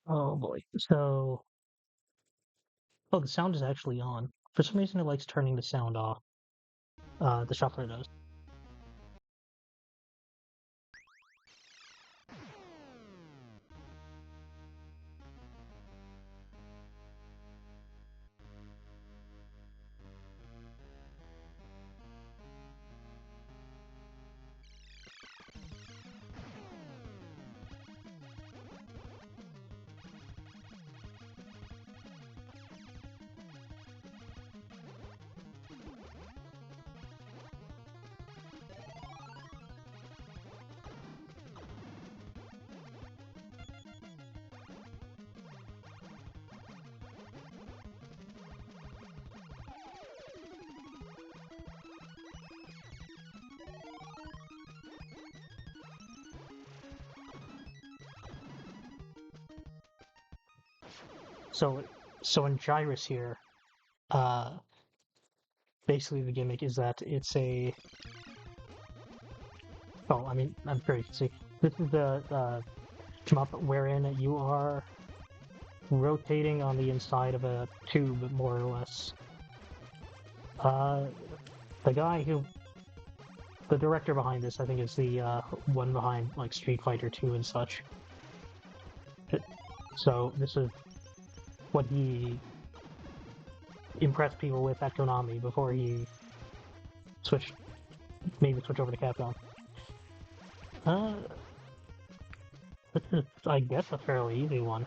Oh boy. So, oh, the sound is actually on. For some reason, it likes turning the sound off. The shuffler does. So, so in Gyrus here, uh, basically the gimmick is that it's a. Oh, I mean, I'm sure you can see. This is the shmup wherein you are rotating on the inside of a tube, more or less. Uh, the guy who, the director behind this, I think, is the one behind like Street Fighter 2 and such. So this is what he impressed people with at Konami before he switched, maybe switch over to Capcom. Uh, this is, I guess, a fairly easy one.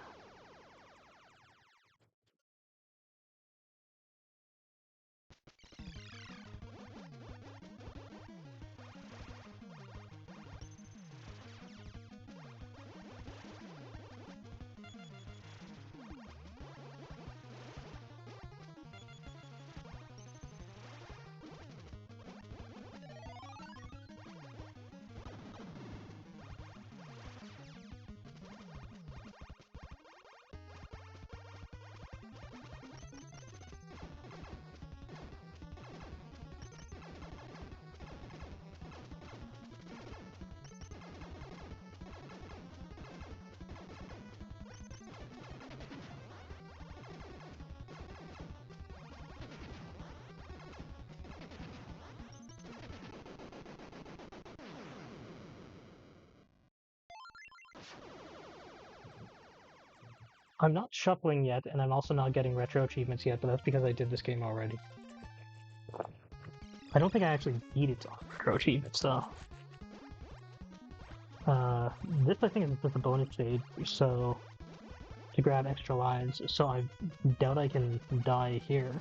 I'm not shuffling yet, and I'm also not getting retro achievements yet, but that's because I did this game already. I don't think I actually beat it on retro achievements, though. This I think is just a bonus stage, so to grab extra lives, so I doubt I can die here.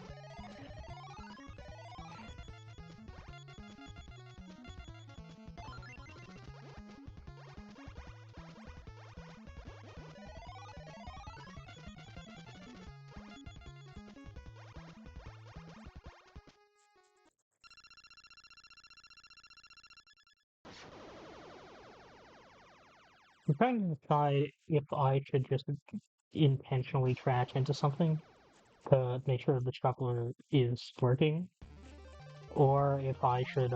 I'm trying to decide if I should just intentionally crash into something to make sure the shuffler is working, or if I should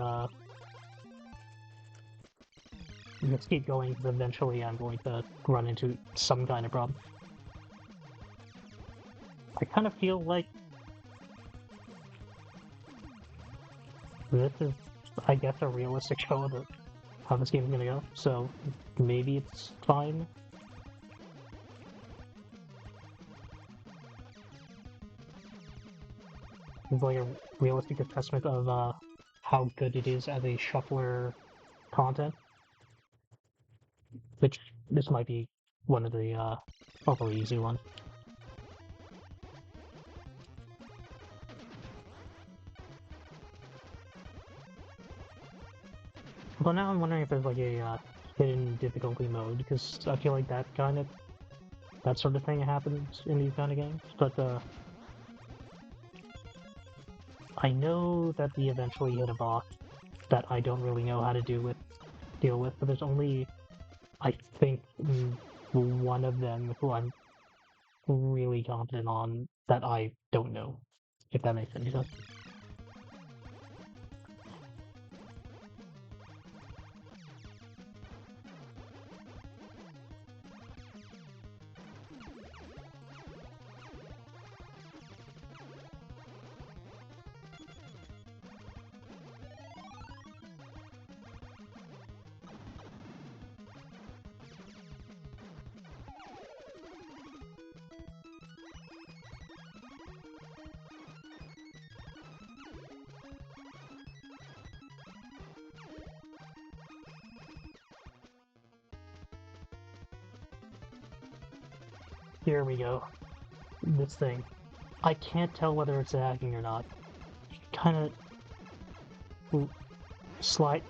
just keep going, because eventually I'm going to run into some kind of problem. I kind of feel like this is, I guess, a realistic show of how this game is going to go, so maybe it's fine. It's like a realistic assessment of how good it is as a shuffler content, which this might be one of the hopefully easy ones. But now I'm wondering if there's like a hidden difficulty mode, because I feel like that sort of thing happens in these kind of games. But I know that we eventually hit a boss that I don't really know how to deal with. But there's only, I think, one of them who I'm really confident on that I don't know, if that makes any sense. Here we go. This thing. I can't tell whether it's lagging or not. Kind of slide.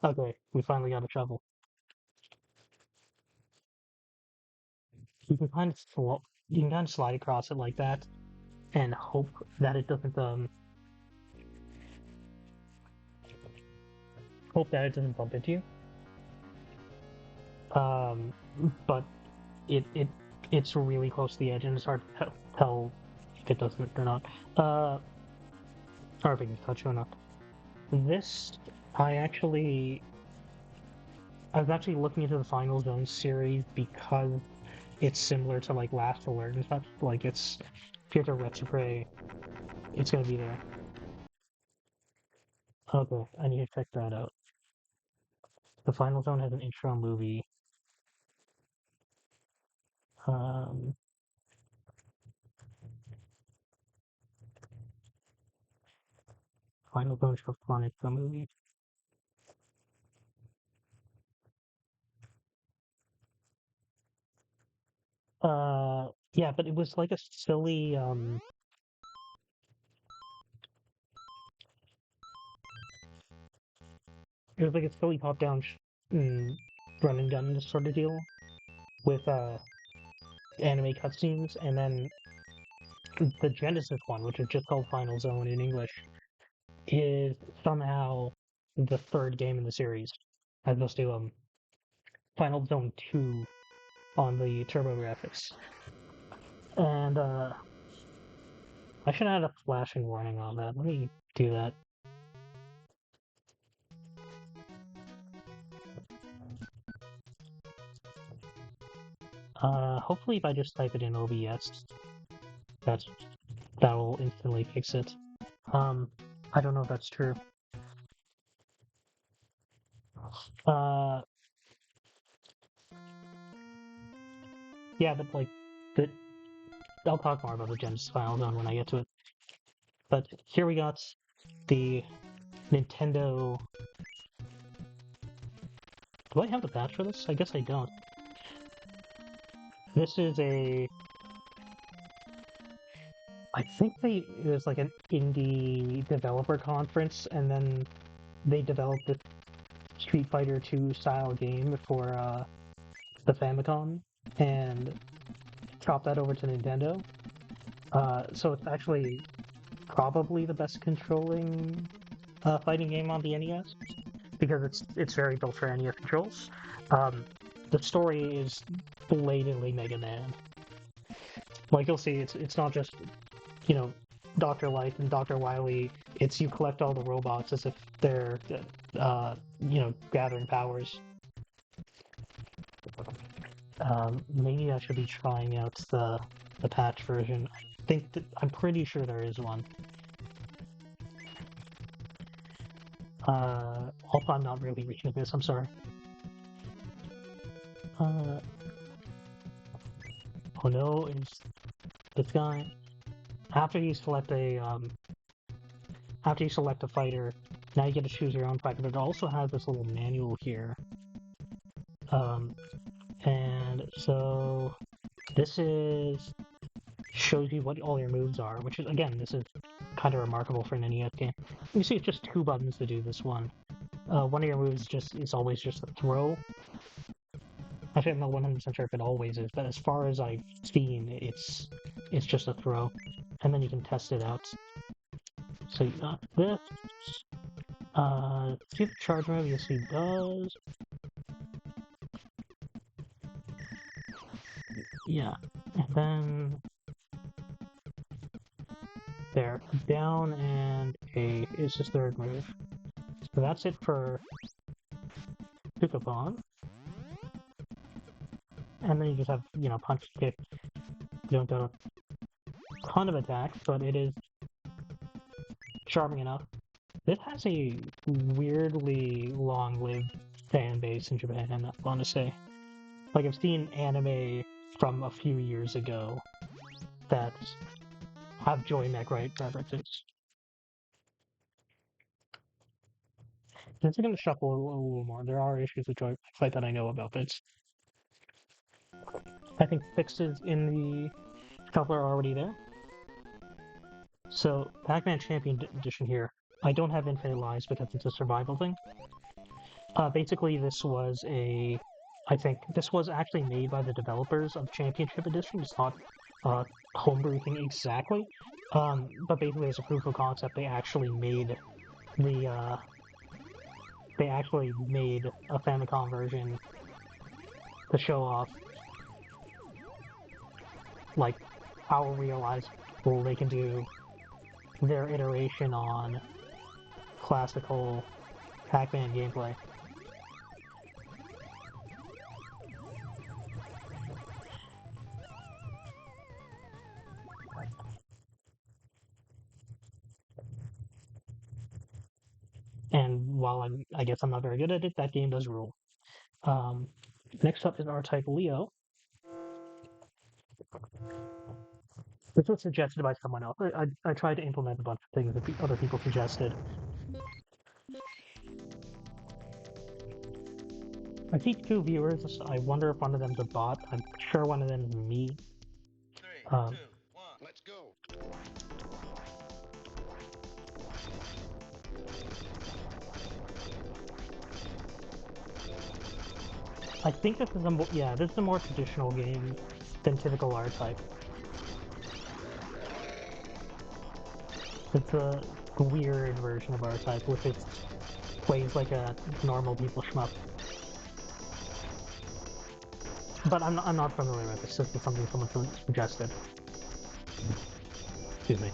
Okay, we finally got a shovel. You can kind of you can kind of slide across it like that, and hope that it doesn't bump into you. Um, but it it's really close to the edge, and it's hard to tell if it doesn't or not. Or if it can touch you or not. This, I was actually looking into the Final Zone series because it's similar to like Last Alert and stuff. Like it's if you have to Retrograde, it's gonna be there. Okay, I need to check that out. The Final Zone has an intro movie. Um, Final Zone Shuffler intro movie. Yeah, but it was like a silly it was like a silly top-down run and gun sort of deal with anime cutscenes, and then the Genesis one, which is just called Final Zone in English, is somehow the third game in the series, as opposed to Final Zone 2 on the TurboGrafx. And I should add a flashing warning on that. Let me do that. Hopefully if I just type it in OBS, that's that will instantly fix it. I don't know if that's true. Uh, yeah, but like, the, I'll talk more about the Genesis Final Zone when I get to it. But here we got the Nintendo. Do I have the patch for this? I guess I don't. This is I think it was like an indie developer conference, and then they developed this Street Fighter 2 style game for the Famicom, and chopped that over to Nintendo. So it's actually probably the best controlling fighting game on the NES because it's very built for NES controls. Um, the story is blatantly Mega Man. Like you'll see, it's not just Dr. Light and Dr. Wily. It's you collect all the robots as if they're gathering powers. Maybe I should be trying out the patch version. I'm pretty sure there is one. Also, I'm not really reading this. I'm sorry. Uh, oh no, is this guy? After you select a fighter, now you get to choose your own fighter. But it also has this little manual here. And so this shows you what all your moves are, which is again, this is kind of remarkable for an NES game. You see, it's just two buttons to do this one. One of your moves is always just a throw. Actually, I'm not 100% sure if it always is, but as far as I've seen, it's just a throw, and then you can test it out. So you got this. See the charge move. Yes, he does. Yeah, and then there, down and A is his third move. So that's it for Tukapon. And then you just have, punch, kick. You don't get a ton of attacks, but it is charming enough. This has a weirdly long-lived fan base in Japan, I want to say. Like, I've seen anime from a few years ago that have Joy McRae references. Since I'm going to shuffle a little more, there are issues with Joy McRae that I know about this. I think fixes in the shuffler are already there. So, Pac-Man Champion Edition here. I don't have infinite lives because it's a survival thing. Basically, I think this was actually made by the developers of Championship Edition. It's not homebrew thing exactly, but basically as a proof of concept, the uh, they actually made a Famicom version to show off like how realizable they can do their iteration on classical Pac-Man gameplay. And while I guess I'm not very good at it, that game does rule. Um, Next up is R-Type Leo. This was suggested by someone else. I tried to implement a bunch of things that other people suggested. I see two viewers. I wonder if one of them's a bot. I'm sure one of them is me. Three, Um, two, one, let's go. I think this is this is a more traditional game than typical R-Type. It's a weird version of R-Type, which is plays like a normal people shmup. But I'm not familiar with this. This is something someone suggested. Excuse me.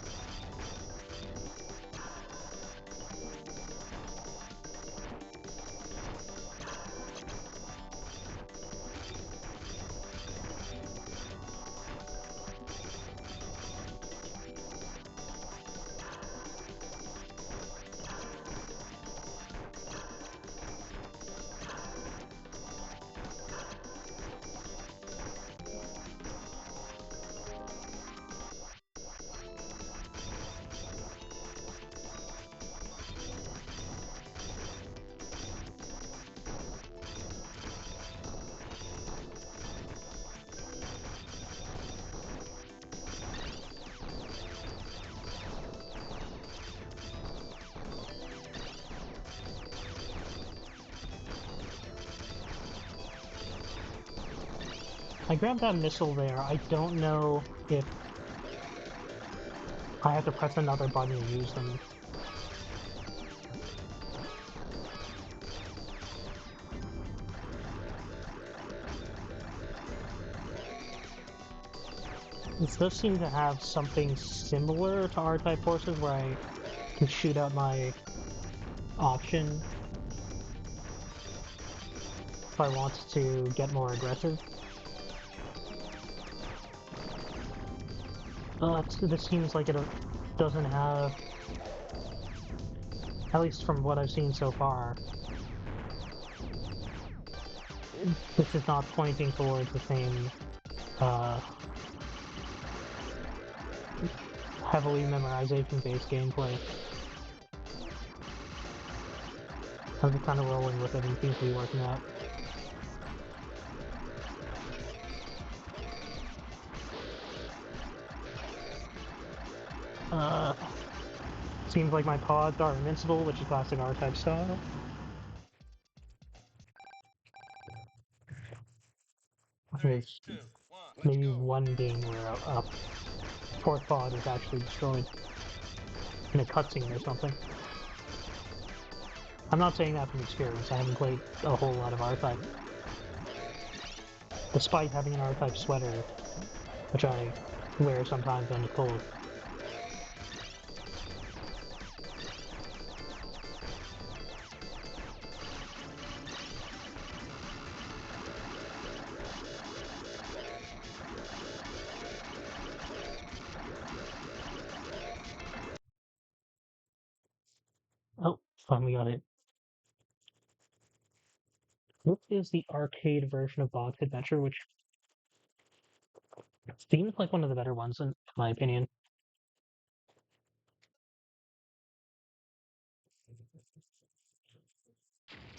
I grabbed that missile there. I don't know if I have to press another button to use them. This does seem to have something similar to R-Type forces where I can shoot out my option if I want to get more aggressive. But this seems like it doesn't have, at least from what I've seen so far, this is not pointing towards the same uh, heavily memorization-based gameplay. I'm just kind of rolling with it and seems to be working out. Uh, Seems like my pods are invincible, which is classic R-Type style. Three, There's two, one, let's maybe go. one game where a fourth pod is actually destroyed in a cutscene or something. I'm not saying that from experience. I haven't played a whole lot of R-Type. Despite having an R-Type sweater, which I wear sometimes when it's cold. Oh, finally got it. This is the arcade version of Bonk's Adventure, which seems like one of the better ones, in my opinion.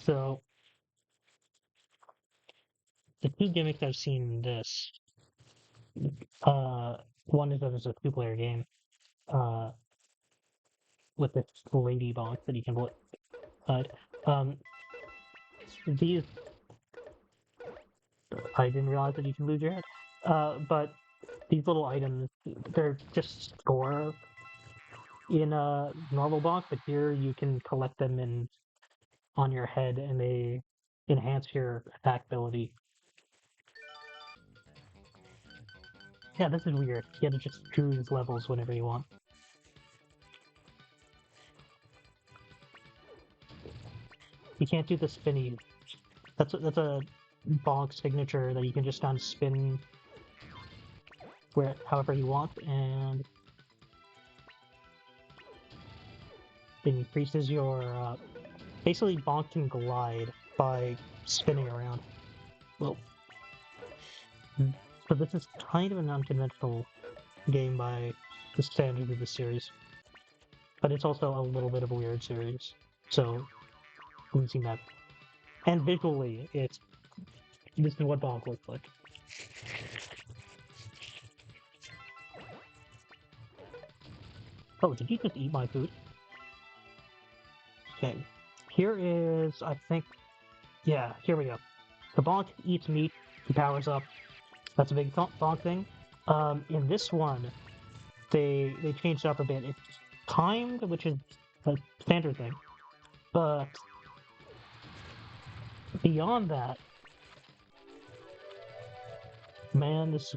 So, the two gimmicks I've seen in this One is that it's a two-player game uh, with this lady bonk that you can play. Um, these I didn't realize that you can lose your head. But these little items, they're just store in a normal bonk, but here you can collect them in on your head, and they enhance your attack ability. Yeah, this is weird. You have to just choose levels whenever you want. You can't do the spinny. That's a bonk signature that you can just kind of spin where however you want, and it increases your basically bonk can glide by spinning around. Well, so this is kind of an unconventional game by the standards of the series, but it's also a little bit of a weird series. So losing that, and visually, this is what Bonk looks like. Oh, did you just eat my food? Okay, here is I think yeah, here we go. The Bonk eats meat. He powers up. That's a big Bonk thing. In this one, they changed it up a bit. It's timed, which is a standard thing, but beyond that, man, this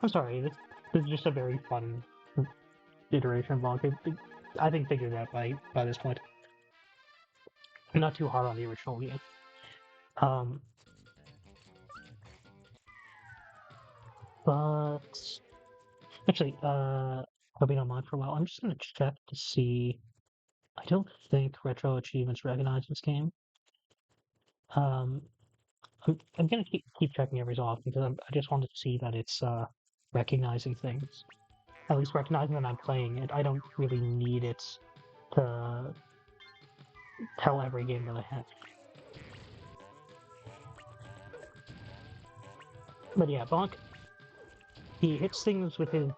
I'm sorry, this is just a very fun iteration of Bonk. I think figured it out by this point. Not too hard on the original game. Um, but actually, I'll be on mine for a while. I'm just gonna check to see. I don't think retro achievements recognize this game. Um, I'm gonna keep checking every so often because I just want to see that it's recognizing things. At least recognizing that I'm playing it. I don't really need it to tell every game that I have. But yeah, Bonk, he hits things with his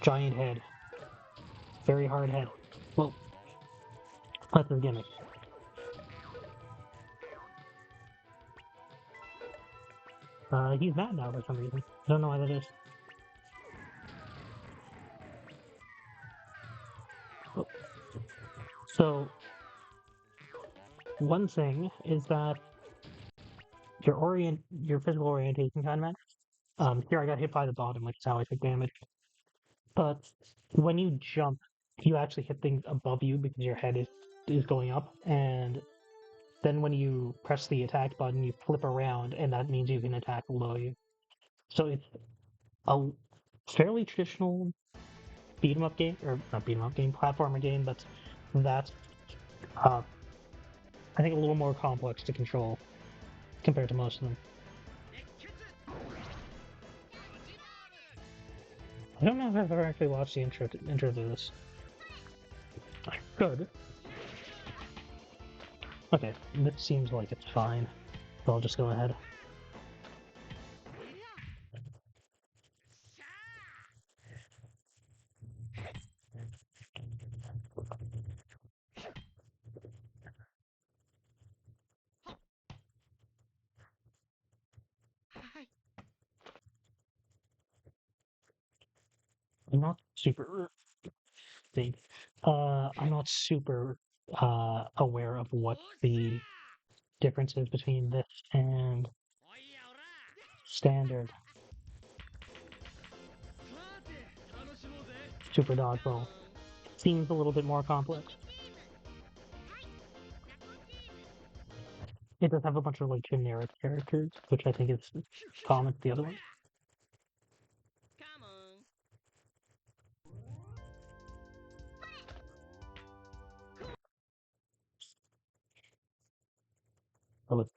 giant head. Very hard head. Well, that's his gimmick. He's mad now for some reason. I don't know why that is. Oh. So, one thing is that your physical orientation kind of matters. Here I got hit by the bottom, which is how I took damage. But when you jump, you actually hit things above you because your head is going up, and then when you press the attack button, you flip around, and that means you can attack below you. So it's a fairly traditional beat 'em up game, or not beat 'em up game, platformer game, but that's uh, I think a little more complex to control compared to most of them. I don't know if I've ever actually watched the intro to this. I could. Okay, this seems like it's fine. So I'll just go ahead. I'm not super big. I'm not super aware of what the difference is between this and standard Super Dodgeball. Seems a little bit more complex. It does have a bunch of like generic characters, which I think is common to the other one. I was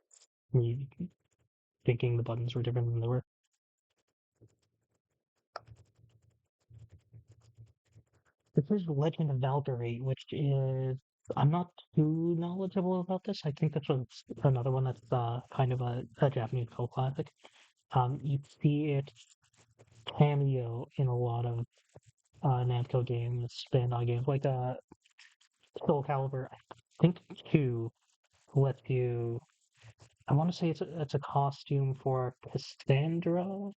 thinking the buttons were different than they were. This is Legend of Valkyrie, which is I'm not too knowledgeable about this. I think this was another one that's kind of a Japanese cult classic. You see it cameo in a lot of Namco games, Bandai games, like Soul Calibur. I think 2 lets you. I want to say it's a costume for Cassandra.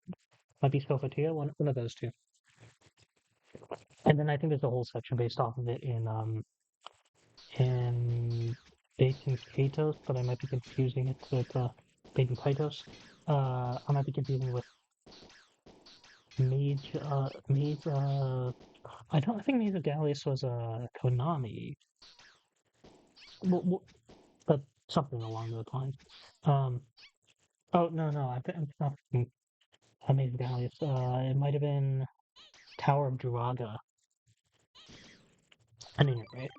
Might be Sophia, one of those two. And then I think there's a whole section based off of it in Baking Kaitos, but I might be confusing it with Baking Kaitos. I might be confusing with Mage. I think Mage of Gallius was a Konami, but something along those lines. Um, oh no, I'm not thinking Mage of Gallius. It might have been Tower of Draga. I mean, right?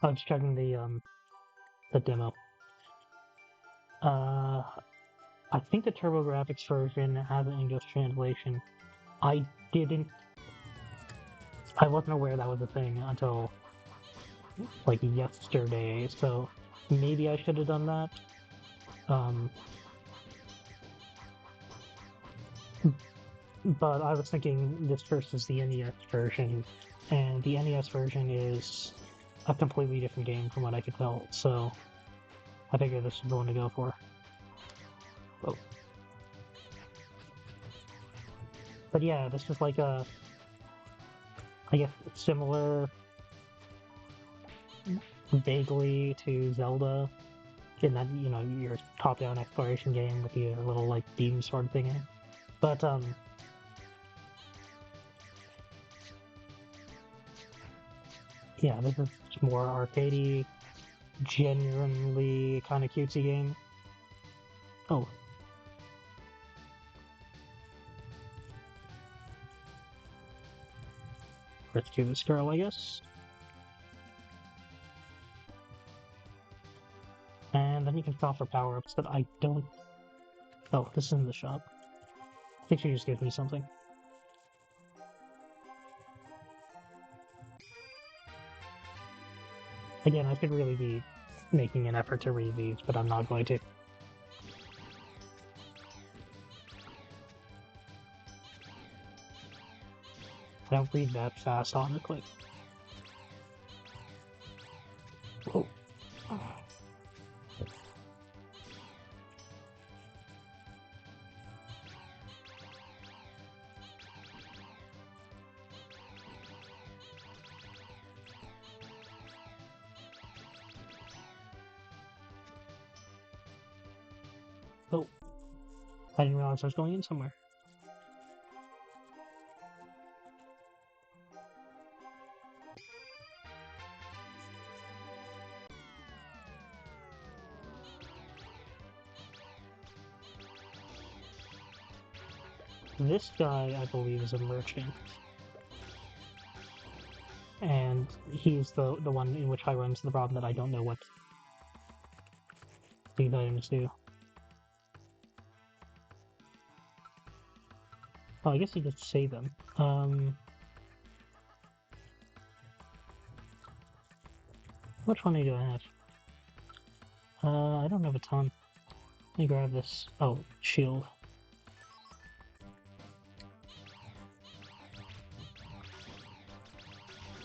I was checking the demo. Uh, I think the TurboGrafx version has an English translation. I didn't. I wasn't aware that was a thing until like yesterday. So maybe I should have done that. Um, but I was thinking this versus the NES version, and the NES version is a completely different game from what I could tell. So I figured this is the one to go for. Oh. But yeah, this is like I guess similar vaguely to Zelda in that, your top-down exploration game with your little like beam sword thing in it. But yeah, this is more arcadey, genuinely kind of cutesy game. Oh, let's do this girl, I guess. And then you can stop for power-ups that I don't. Oh, this is in the shop. I think she just gives me something. Again, I should really be making an effort to read these, but I'm not going to. I don't read that fast, honestly. Oh. Oh, I didn't realize I was going in somewhere. This guy, I believe, is a merchant. And he's the one in which I run into the problem that I don't know what these items do. Oh, I guess you just say them. Which one do I have? I don't have a ton. Let me grab this. Oh, shield.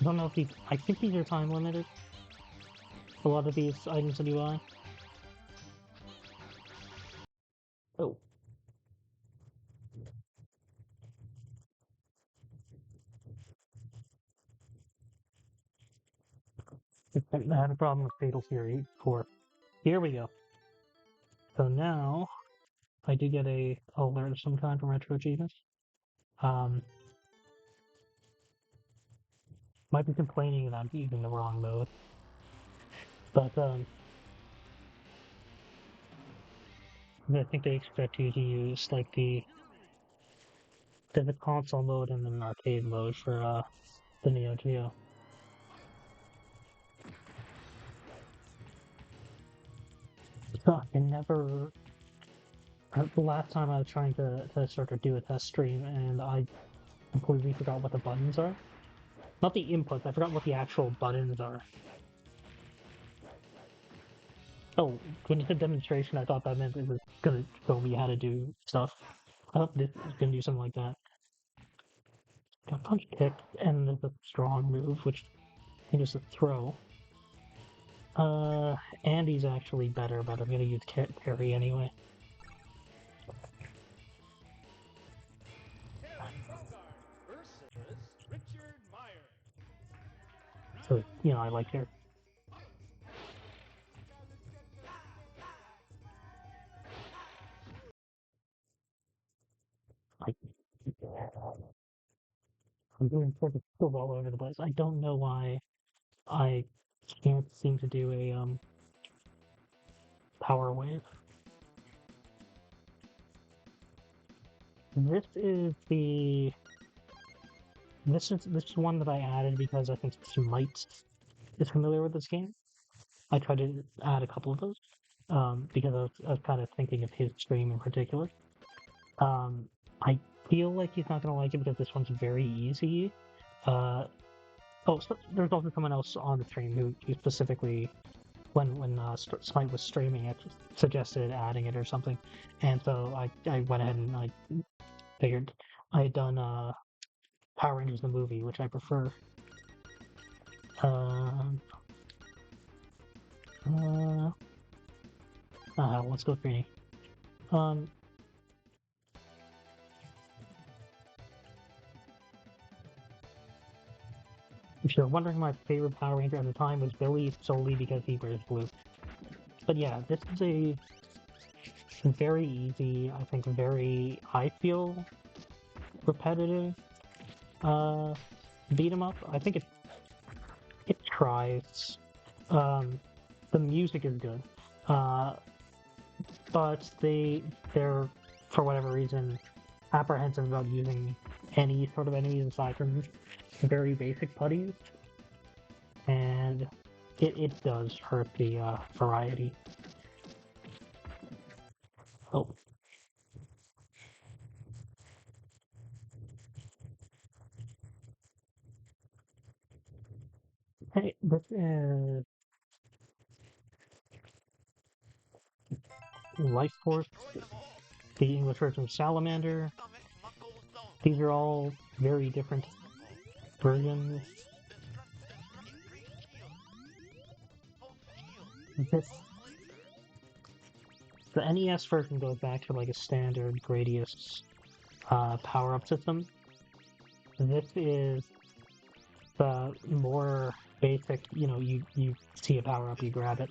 I don't know if these. I think these are time limited. A lot of these items that you buy. Oh. I had a problem with Fatal Fury 4. Here we go. So now, I do get a alert of some kind from Retro Achievements. Um, might be complaining that I'm using the wrong mode. But, I think they expect you to use, like, the console mode and then arcade mode for, the Neo Geo. So I never. The last time I was trying to sort of do a test stream, and I completely forgot what the buttons are. Not the inputs, I forgot what the actual buttons are. Oh, when you said demonstration, I thought that meant it was gonna show me how to do stuff. I thought this was gonna do something like that. got punch kick, and there's a strong move, which I think is a throw. Andy's actually better, but I'm gonna use parry anyway. So, you know, I like her. Like, I'm doing sort of still all over the place. I don't know why I can't seem to do a power wave. This is one that I added because I think Smite is familiar with this game. I tried to add a couple of those because I was kind of thinking of his stream in particular. I feel like he's not gonna like it because this one's very easy. So there's also someone else on the stream who specifically, when Smite was streaming it, suggested adding it or something, and so I went ahead and I figured I had done Power Rangers the movie, which I prefer. Um, let's go 3D. If you're wondering, my favorite Power Ranger at the time was Billy solely because he wears blue. But yeah, this is a very easy, I think I feel, repetitive beat 'em up. I think it tries. The music is good. But they're, for whatever reason, apprehensive about using any sort of enemies aside from very basic putties, and it does hurt the variety. Oh, hey, this is Life Force, the English version of Salamander. These are all very different versions. This The NES version goes back to like a standard Gradius power-up system. This is the more basic, you see a power-up, you grab it.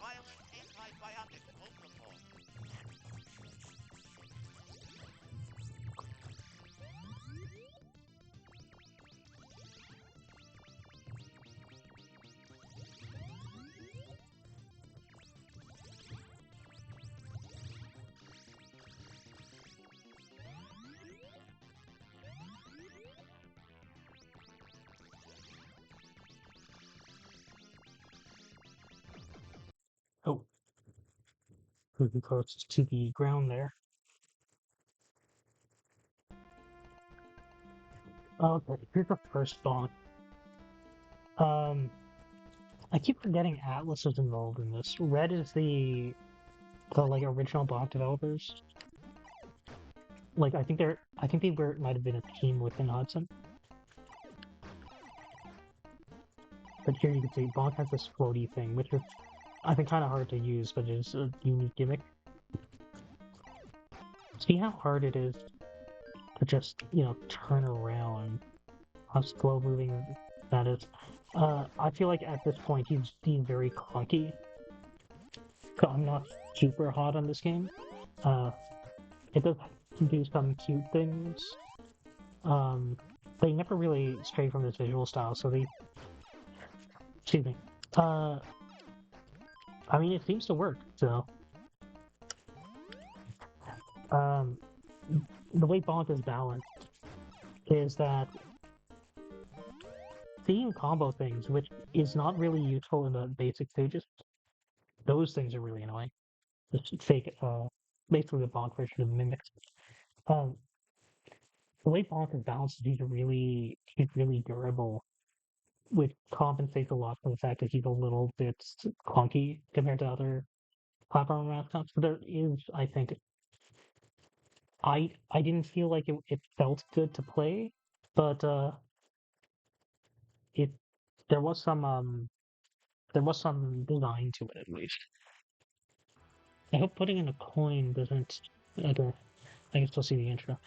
Oh, pretty close to the ground there. Okay, here's the first Bonk. I keep forgetting Atlas is involved in this. Red is the like original Bonk developers. Like I think might have been a team within Hudson. But here you can see Bonk has this floaty thing, which is I think kind of hard to use, but it's a unique gimmick. See how hard it is to just, turn around. How slow moving that is. I feel like at this point he's being very clunky. So I'm not super hot on this game. It does do some cute things. They never really stray from this visual style, so excuse me. I mean, it seems to work, so. The way Bonk is balanced is that seeing combo things, which is not really useful in the basic stages, those things are really annoying. Just fake, basically the Bonk version of mimics. Um, the way Bonk is balanced is he's really durable, which compensates a lot for the fact that he's a little bit clunky compared to other platform mascots. But there is, I think, I didn't feel like it felt good to play, but There was some design to it at least. I hope putting in a coin doesn't. Okay, I can still see the intro.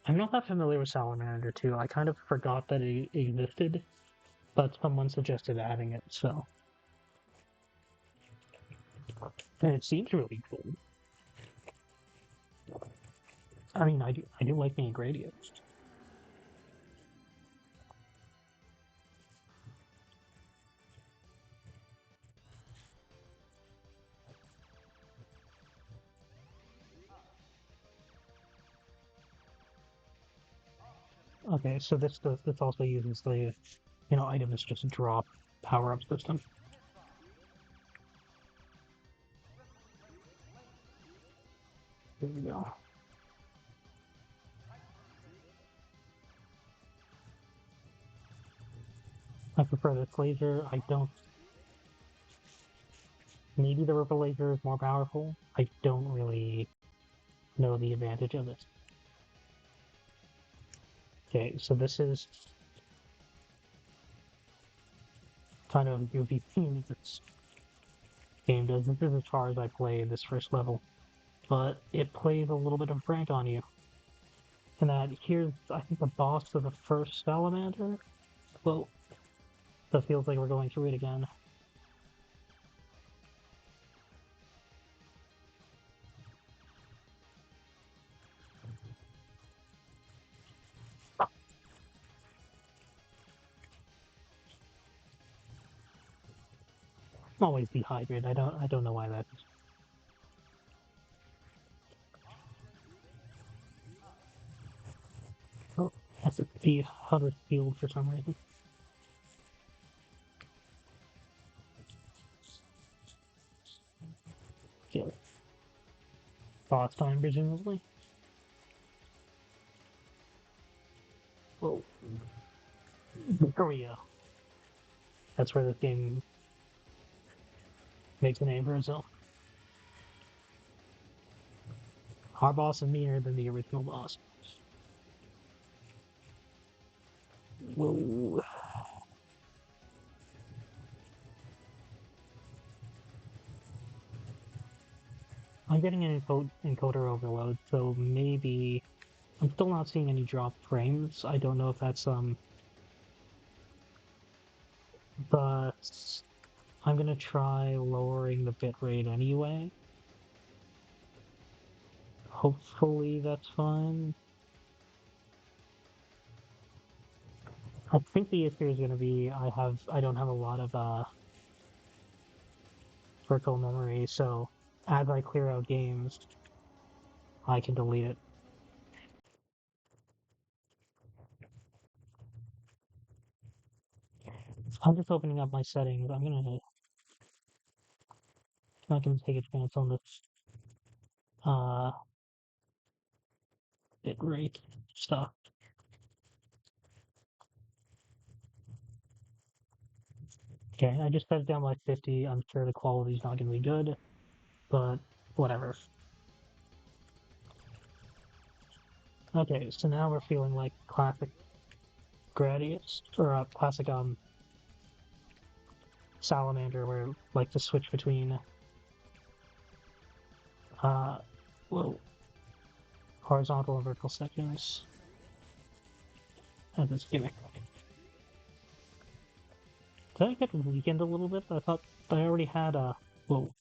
I'm not that familiar with Salamander 2. I kind of forgot that it existed, but someone suggested adding it, so. And it seems really cool. I mean, I do like being Gradius. Okay, so this also uses the items just drop power-up system. There we go. I prefer this laser. I don't. Maybe the Ripple laser is more powerful. I don't really know the advantage of this. Okay, so this is kind of goofy theme this game does. This is as far as I played this first level, but it plays a little bit of prank on you. And that here's, I think, the boss of the first Salamander. Well, that feels like we're going through it again. I'm always dehydrated. I don't know why that is. Oh, has to be 100 field for some reason. Okay. Boss time, presumably. Whoa. Here we go. That's where this game makes a name for itself. Our boss is meaner than the original boss. Whoa. I'm getting an encoder overload, so maybe I'm still not seeing any drop frames. I don't know if that's but I'm gonna try lowering the bitrate anyway. Hopefully that's fine. I think the issue is gonna be I don't have a lot of virtual memory, so as I clear out games, I can delete it. I'm just opening up my settings. I'm gonna take a chance on this uh bitrate stuff. Okay, I just set it down by 50. I'm sure the quality's not gonna be good, but whatever. Okay, so now we're feeling like classic Gradius or classic Salamander, where like the switch between uh well horizontal and vertical sections and this gimmick. Did I get weakened a little bit? I thought I already had a whoa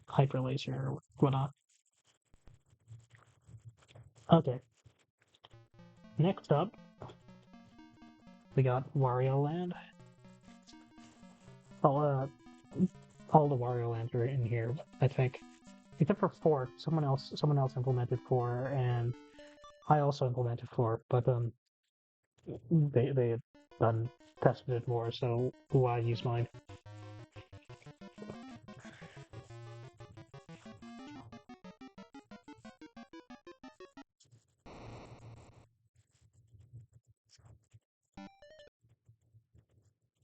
hyper laser or whatnot. Okay, next up we got Wario Land. All all the Wario Lands are in here, I think, except for 4. Someone else implemented 4, and I also implemented 4, but they had done tested it more, so why use mine?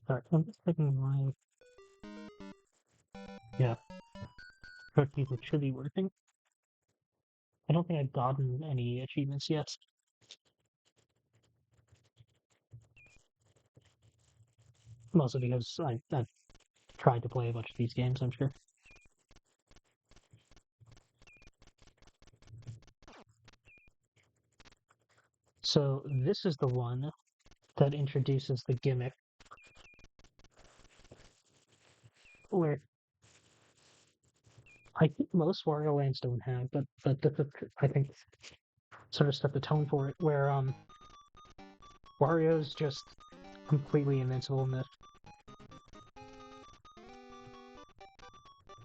Alright, I'm just checking my yeah cookies. It should be working. I don't think I've gotten any achievements yet. Mostly because I've tried to play a bunch of these games, I'm sure. So this is the one that introduces the gimmick where I think most Wario Lands don't have, but this is, I think, sort of set the tone for it, where Wario's just completely invincible in this.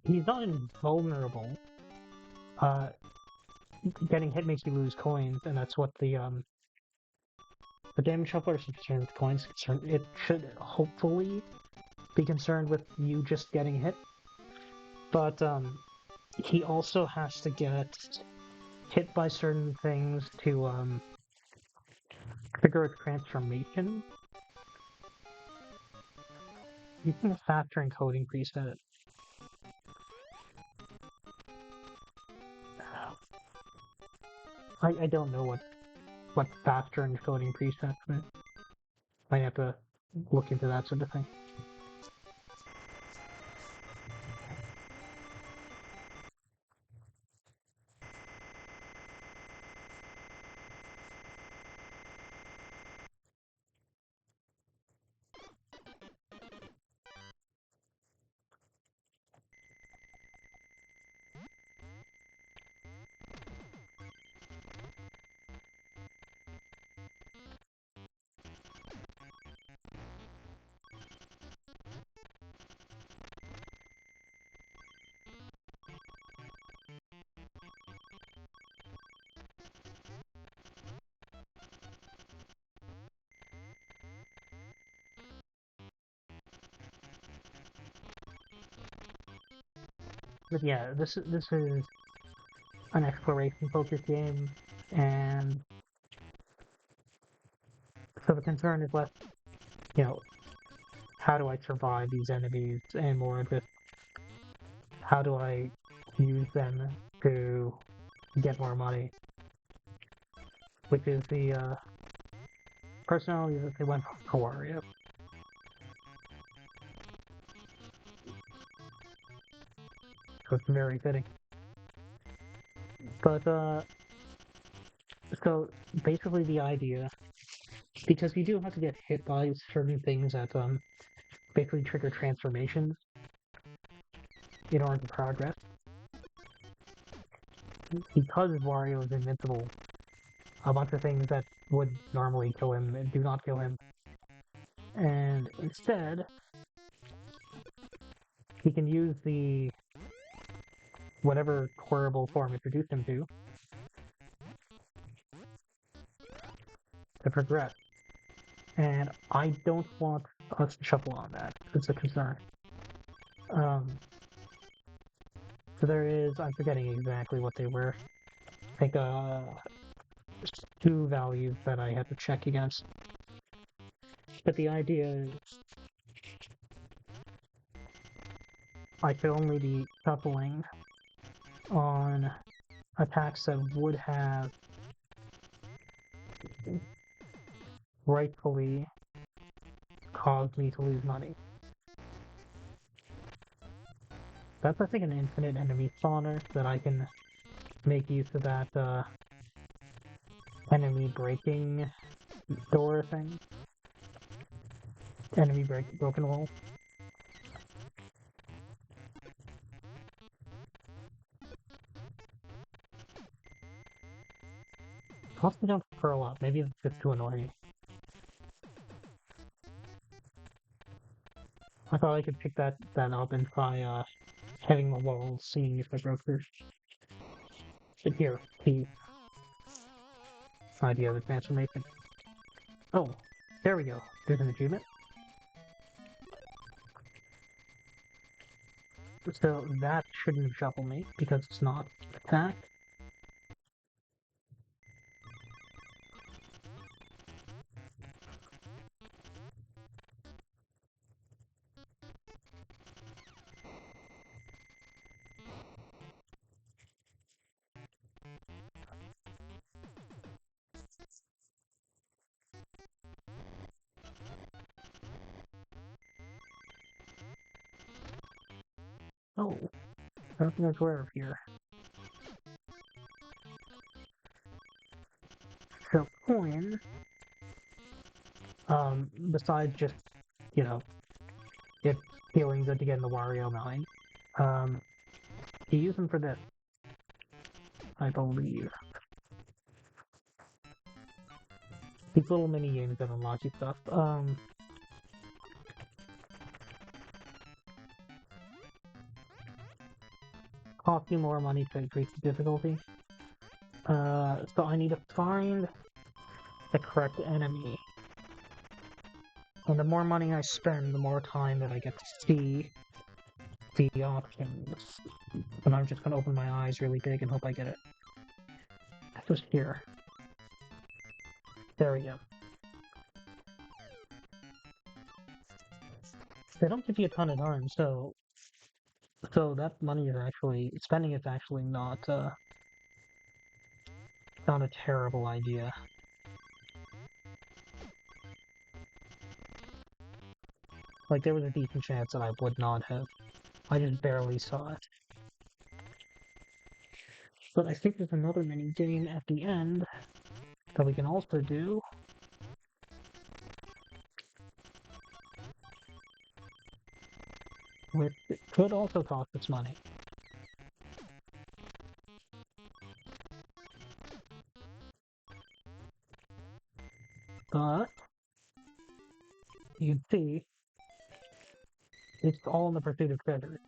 He's not invulnerable. Uh, Getting hit makes you lose coins, and that's what the damage shuffler is concerned with coins. It should hopefully be concerned with you just getting hit, but he also has to get hit by certain things to trigger a transformation. Using a faster encoding preset. I don't know what faster encoding presets mean. Might have to look into that sort of thing. But yeah, this is an exploration-focused game, and so the concern is less, you know, how do I survive these enemies, and more just how do I use them to get more money, which is the personality that they went for Wario. So it's very fitting. But so basically the idea, because you do have to get hit by certain things that basically trigger transformations in order to progress. Because Wario is invincible, a bunch of things that would normally kill him do not kill him. And instead, he can use the whatever horrible form introduced him to progress. And I don't want us to shuffle on that. It's a concern. So there is, I'm forgetting exactly what they were. I think two values that I had to check against. But the idea is I could only be shuffling on attacks that would have rightfully caused me to lose money. That's, I think, an infinite enemy spawner that I can make use of that enemy breaking door thing. Enemy broken wall. Possibly don't curl up. Maybe it's just too annoying. I thought I could pick that up and try hitting the wall, seeing if I broke through. But here, the idea of the transformation. Oh, there we go. There's an achievement. So that shouldn't shuffle me because it's not attack. Oh, nothing is rare here. So coin, besides just, you know, it feeling good to get in the Wario mine, you use them for this, I believe. These little mini games that unlock you stuff. Cost you more money to increase the difficulty. So I need to find the correct enemy. And the more money I spend, the more time that I get to see the options. And I'm just gonna open my eyes really big and hope I get it. That was here. There we go. They don't give you a ton of time, so that money is actually spending is actually not a terrible idea. Like there was a decent chance that I would not have. I just barely saw it. But I think there's another mini game at the end that we can also do. Which could also cost us money. But you can see it's all in the pursuit of treasure.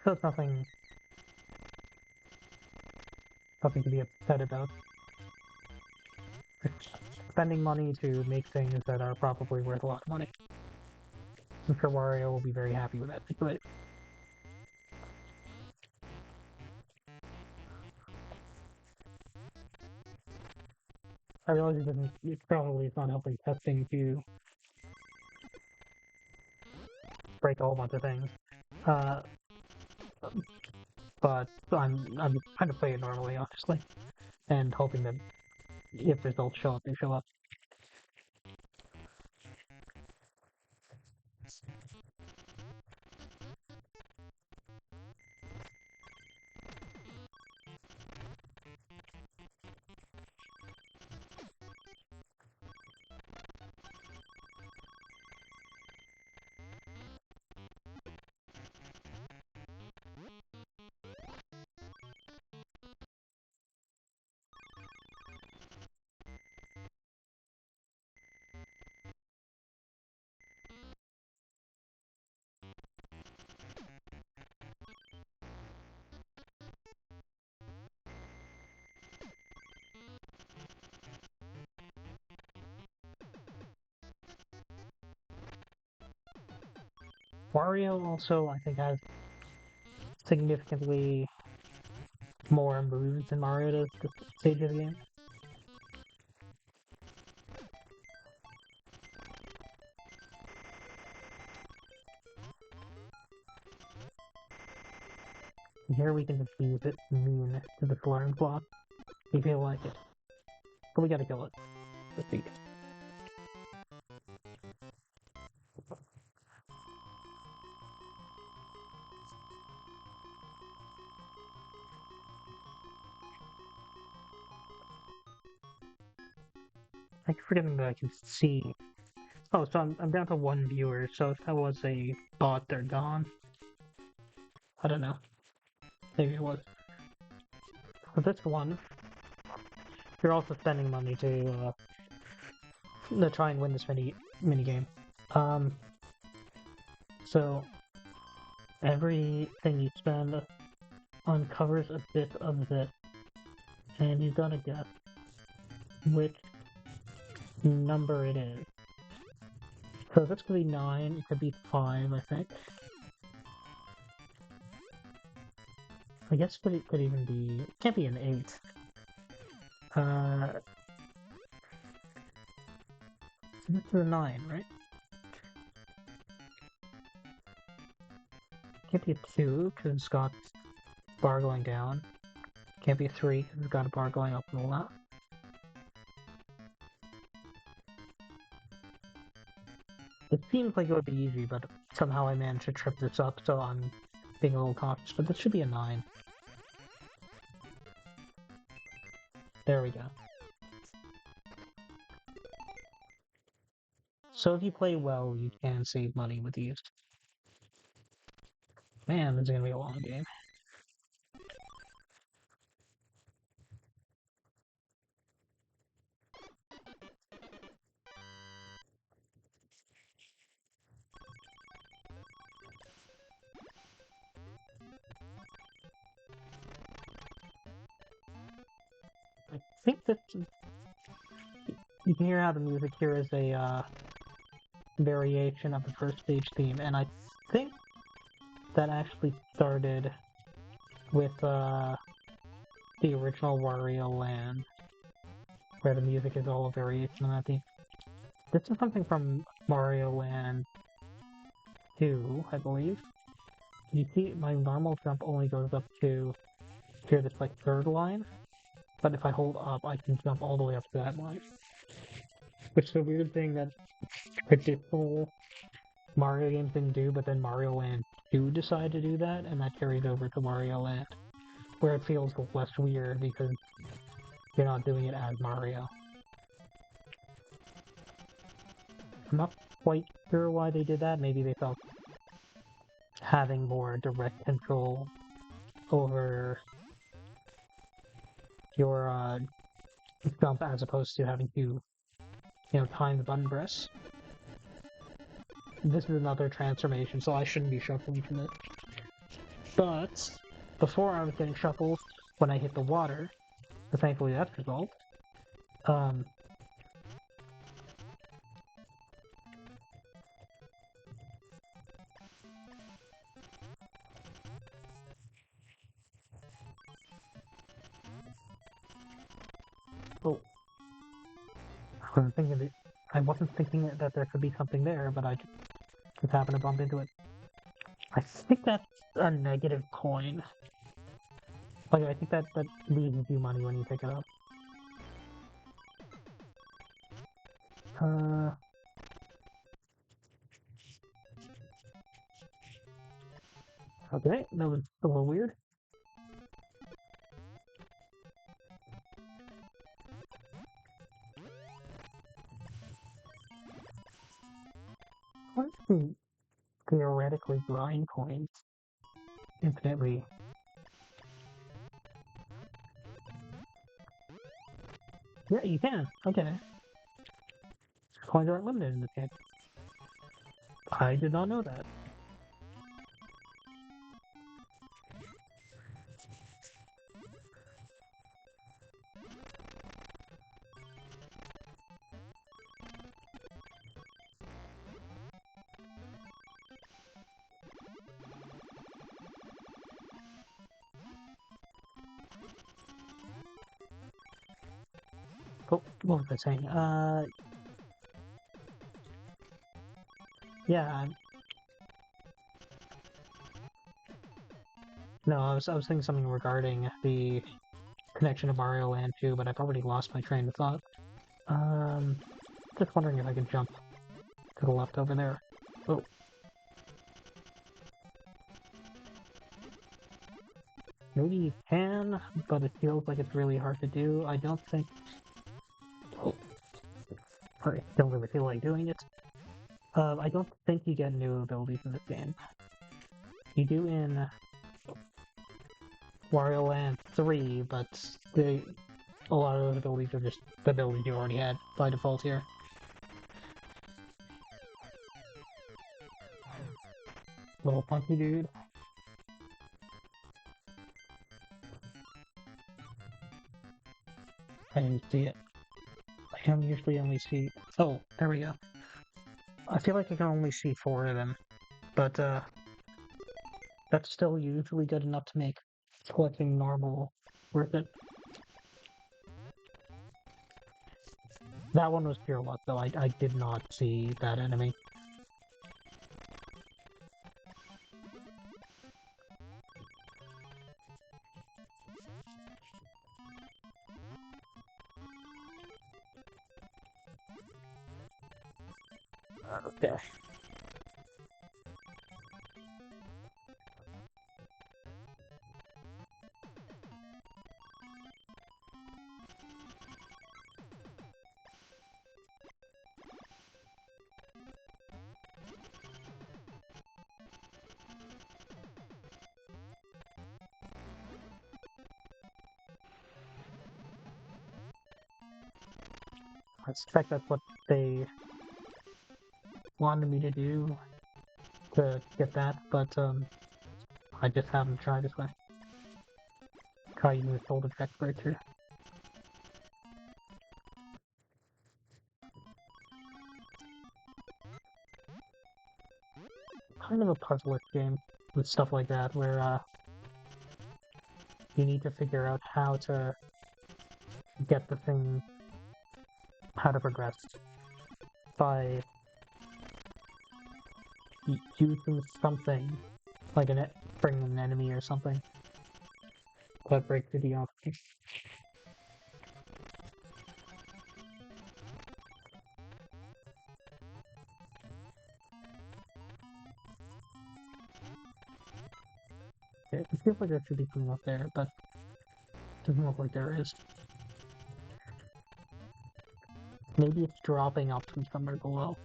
So it's nothing to be upset about. It's spending money to make things that are probably worth a lot of money. I'm sure Wario will be very happy with that situation. I realize it probably is not helping testing to break a whole bunch of things. Uh, but I'm trying to play it normally, honestly, and hoping that if results show up, they show up. Wario also, I think, has significantly more moves than Mario does at this stage of the game. And here we can just be a bit mean to the slime block. We feel like it. But we gotta kill it. Defeat. I keep forgetting that I can see. Oh, so I'm down to one viewer, so if that was a bot, they're gone. I don't know. Maybe it was. But this one, you're also spending money to try and win this mini game. So everything you spend uncovers a bit of this, and you've got to guess which number it is. So this could be 9, it could be 5, I think. I guess it could even be... It can't be an 8. This is a 9, right? Can't be a 2, because it's got bar going down. Can't be a 3, because it's got a bar going up and all that. It seems like it would be easy, but somehow I managed to trip this up, so I'm being a little cautious, but this should be a 9. There we go. So if you play well, you can save money with these. Man, this is gonna be a long game. I think that you can hear how the music here is a variation of the first stage theme, and I think that actually started with the original Wario Land, where the music is all a variation of that theme. This is something from Mario Land 2, I believe. You see, my normal jump only goes up to here, this like third line, but if I hold up, I can jump all the way up to that line. Which is a weird thing that traditional Mario games didn't do, but then Mario Land 2 decided to do that, and that carries over to Mario Land, where it feels less weird because you're not doing it as Mario. I'm not quite sure why they did that. Maybe they felt having more direct control over your jump as opposed to having to, time the button press. This is another transformation, so I shouldn't be shuffling from it. But before I was getting shuffled when I hit the water, so thankfully that's resolved. Oh, I wasn't thinking that there could be something there, but I just happened to bump into it. I think that's a negative coin. Like, I think that leaves you money when you pick it up. Okay, that was a little weird. What can theoretically grind coins infinitely? Yeah, you can. Okay. Coins aren't limited in this game. I did not know that. Oh, what was I saying? Yeah. No, I was thinking something regarding the connection to Mario Land 2, but I've already lost my train of thought. Just wondering if I could jump to the left over there. Oh. Maybe you can, but it feels like it's really hard to do. I don't think... Oh. I don't really feel like doing it. I don't think you get new abilities in this game. You do in Wario Land 3, but a lot of those abilities are just the abilities you already had by default here. Little punky dude. I didn't see it. I can usually only see... Oh, there we go. I feel like I can only see 4 of them, but that's still usually good enough to make collecting normal worth it. That one was pure luck, though. I did not see that enemy. Okay. I suspect that's what they wanted me to do to get that, but I just haven't tried this way. Try using the shoulder check breakthrough. Kind of a puzzlish game with stuff like that, where you need to figure out how to get the thing, how to progress by using something, like bringing an enemy or something, to break through the obstacle. It feels like there should be something up there, but it doesn't look like there is. Maybe it's dropping up from somewhere below.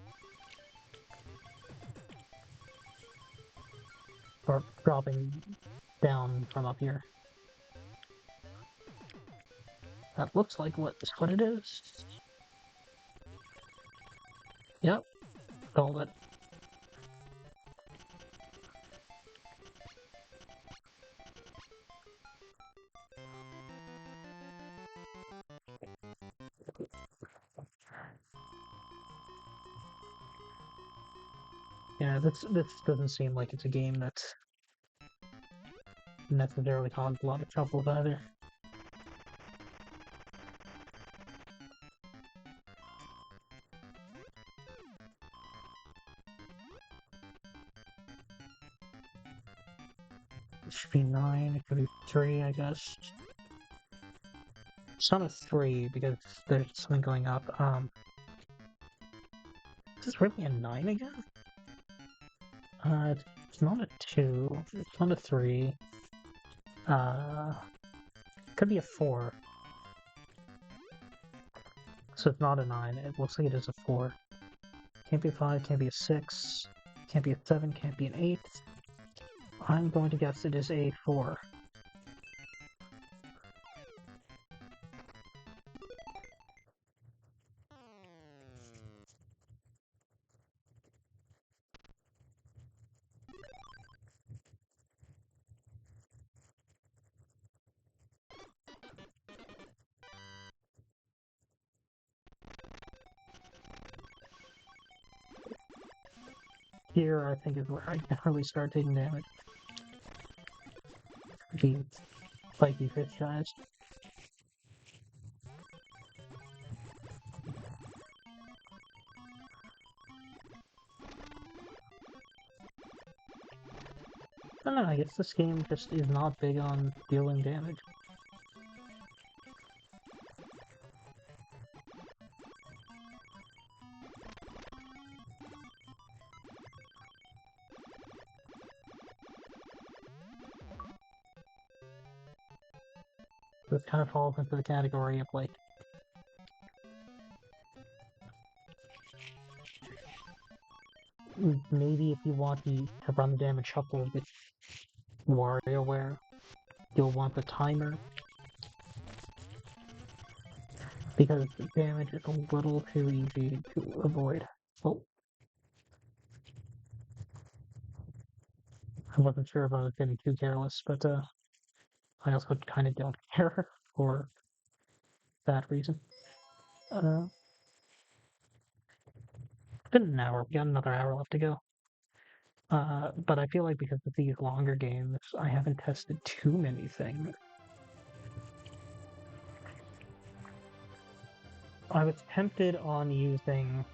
Or dropping down from up here. That looks like what it is. Yep, called it. Yeah, this doesn't seem like it's a game that's necessarily caused a lot of trouble either. It should be 9, it could be 3, I guess. It's not a 3 because there's something going up. Is this really a 9 again? It's not a 2, it's not a 3. Could be a 4. So it's not a 9, it looks like it is a 4. Can't be a 5, can't be a 6, can't be a 7, can't be an 8. I'm going to guess it is a 4. Here, I think, is where I can really start taking damage. The spiky fish guys. I don't know, I guess this game just is not big on dealing damage. This kind of falls into the category of, like, maybe if you want to run the damage shuffler with WarioWare, you'll want the timer, because the damage is a little too easy to avoid. Oh. I wasn't sure if I was getting too careless, but I also kind of don't care for that reason. It's been an hour. We got another hour left to go. But I feel like because of these longer games, I haven't tested too many things. I was tempted on using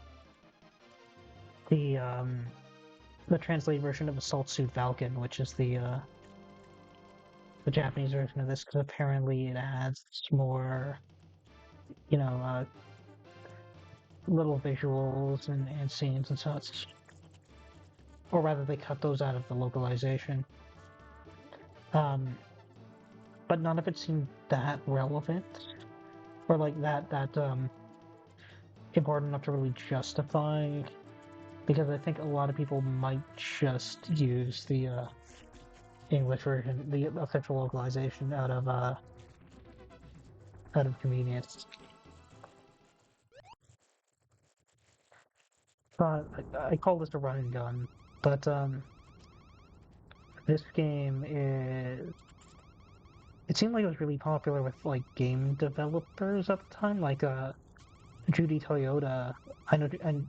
the translated version of Assault Suit Falcon, which is the Japanese version of this, because apparently it adds more, little visuals and scenes and such. Or rather, they cut those out of the localization. But none of it seemed that relevant, or like that important enough to really justify. Because I think a lot of people might just use the English version, the official localization, out of convenience. I call this a run and gun, but this game is. It seemed like it was really popular with like game developers at the time, like Judy Toyota. I know, and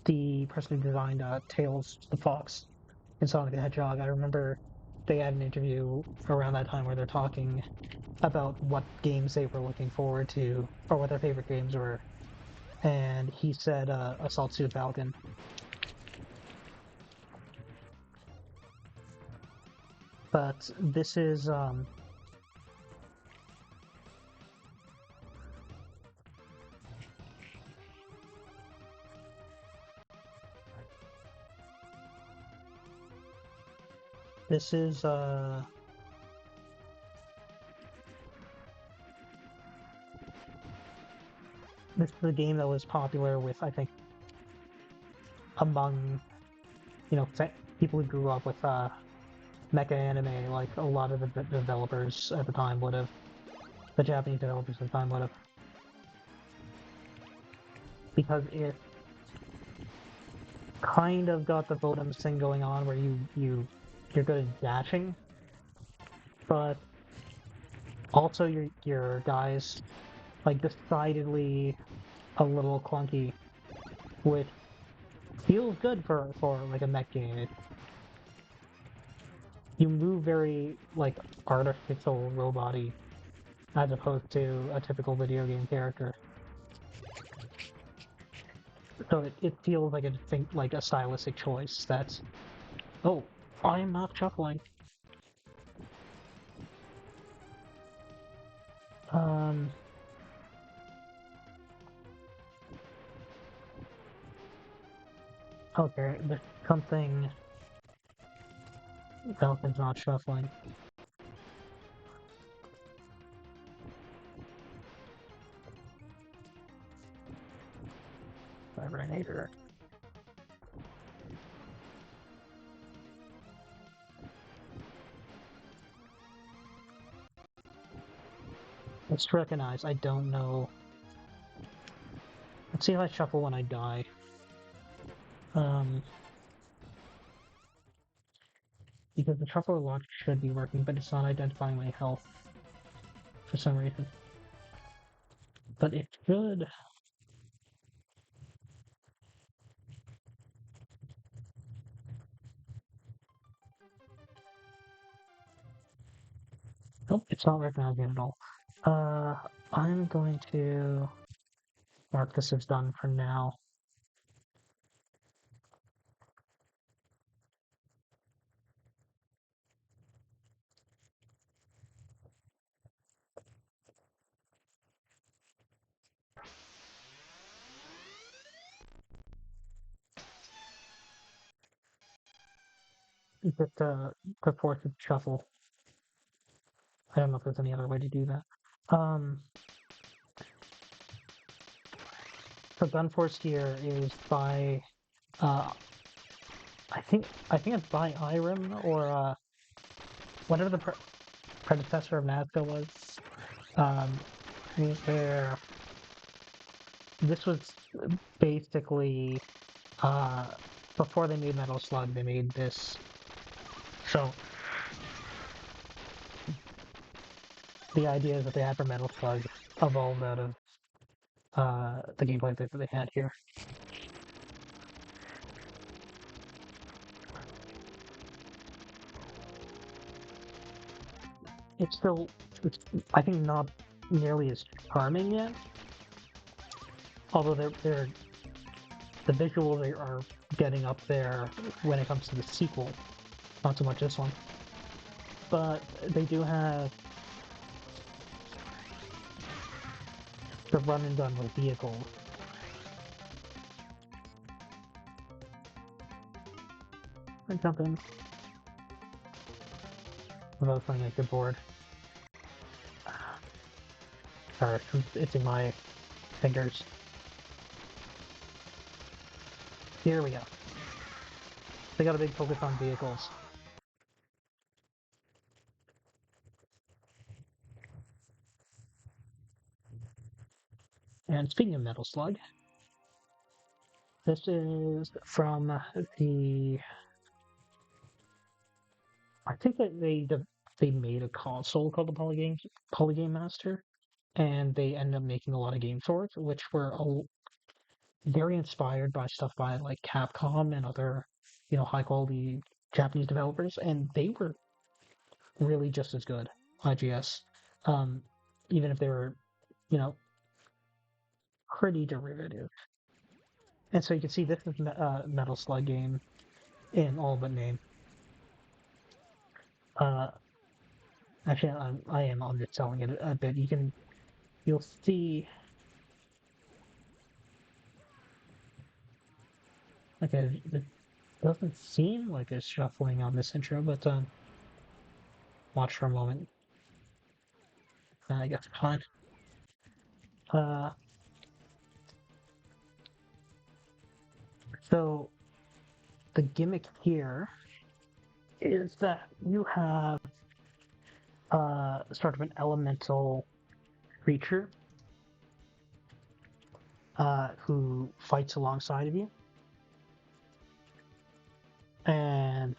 the person who designed Tails the Fox in Sonic the Hedgehog. I remember they had an interview around that time where they're talking about what games they were looking forward to or what their favorite games were, and he said Assault Suit Falcon. But this is this is a game that was popular with, I think, among people who grew up with mecha anime. Like a lot of the developers at the time would have, the Japanese developers at the time would have, because it kind of got the Votems thing going on where you're good at dashing, but also your guys like decidedly a little clunky, which feels good for like a mech game. You move very like artificial robot-y as opposed to a typical video game character. So it feels like like a stylistic choice that's oh, I'm not shuffling. Um okay, there's something Falcon's not shuffling. Cybernator. Let's recognize I don't know. Let's see if I shuffle when I die. Because the shuffle lock should be working, but it's not identifying my health for some reason. But it should. Nope, it's not recognizing it at all. I'm going to mark this as done for now. Get the force of shuffle. I don't know if there's any other way to do that. So gun force here is by I think it's by Irem or whatever the predecessor of Nazca was. Where this was basically uh before they made Metal Slug, they made this. So the ideas that they had for Metal Slug evolved out of the gameplay that they had here. It's still, it's I think not nearly as charming yet. Although the visuals are getting up there when it comes to the sequel, not so much this one. But they do have the run and gun with vehicles. I jump in without something like the board. Sorry, it's in my fingers. Here we go. They got a big focus on vehicles. And speaking of Metal Slug, This is from the. I think that they made a console called the Polygame Master, and they ended up making a lot of games for it, which were very inspired by stuff by like Capcom and other, high quality Japanese developers, and they were really just as good. IGS, um, even if they were, you know, pretty derivative. And so you can see this is Metal Slug game in all but name. Uh, Actually, I am underselling it a bit. You'll see like it doesn't seem like there's shuffling on this intro, but watch for a moment. I guess fine. Uh, so the gimmick here is that you have sort of an elemental creature who fights alongside of you, and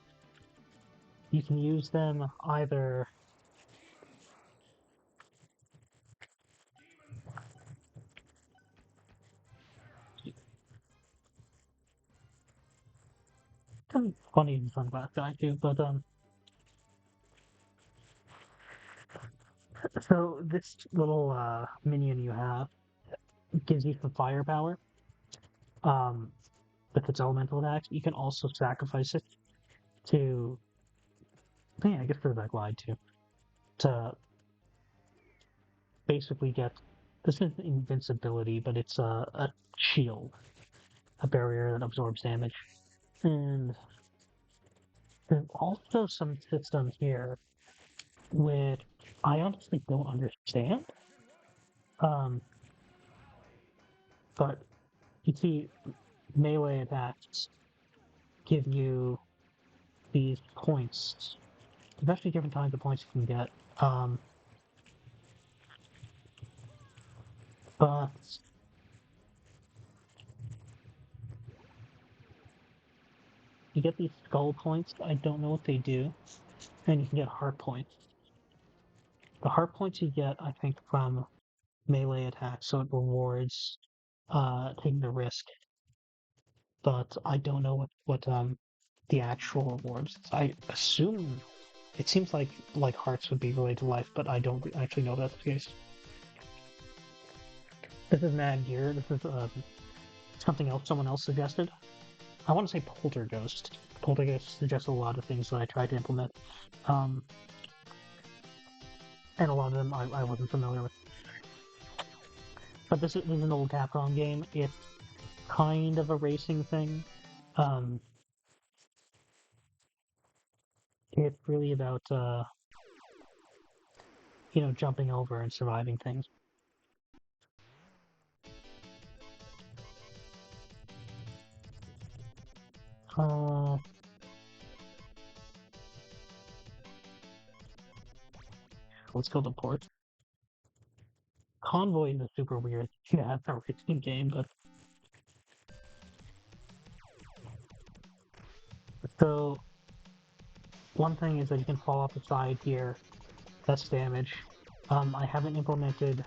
you can use them either. Kind of funny and fun about that too, but so this little minion you have gives you some firepower. Um, with its elemental attacks, you can also sacrifice it to. Yeah, I guess for that glide too. To basically get this is invincibility, but it's a shield, a barrier that absorbs damage, and there's also some system here which I honestly don't understand. Um, but you see, melee attacks give you these points. There's actually different kinds of points you can get. But you get these skull points. I don't know what they do. And you can get heart points. The heart points you get, I think, from melee attacks, so it rewards taking the risk. But I don't know what the actual rewards. I assume it seems like hearts would be related to life, but I don't actually know that's the case. This is Mad Gear. This is something else someone else suggested. I want to say Poltergeist. Poltergeist suggests a lot of things that I tried to implement. Um, and a lot of them I wasn't familiar with. But this is an old Capcom game. It's kind of a racing thing. Um, it's really about jumping over and surviving things. Uh, let's go to port. Convoy is a super weird yeah, it's a racing game, but so one thing is that you can fall off the side here. That's damage. I haven't implemented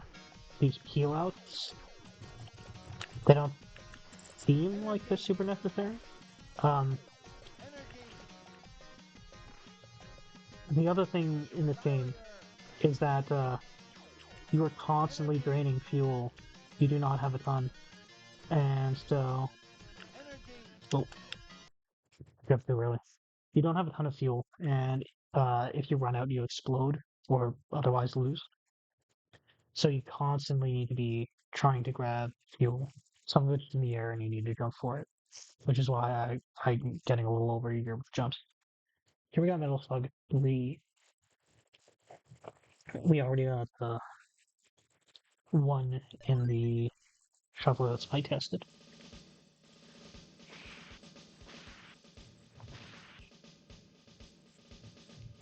these peel outs. They don't seem like they're super necessary. Um, the other thing in this game is that you are constantly draining fuel. You do not have a ton, and so well, really, you don't have a ton of fuel, and if you run out, you explode or otherwise lose. So you constantly need to be trying to grab fuel. Some of it's in the air, and you need to jump for it, which is why I'm getting a little over eager with jumps. Here we got Metal Slug 3. We already got one in the shuffler that's spy tested.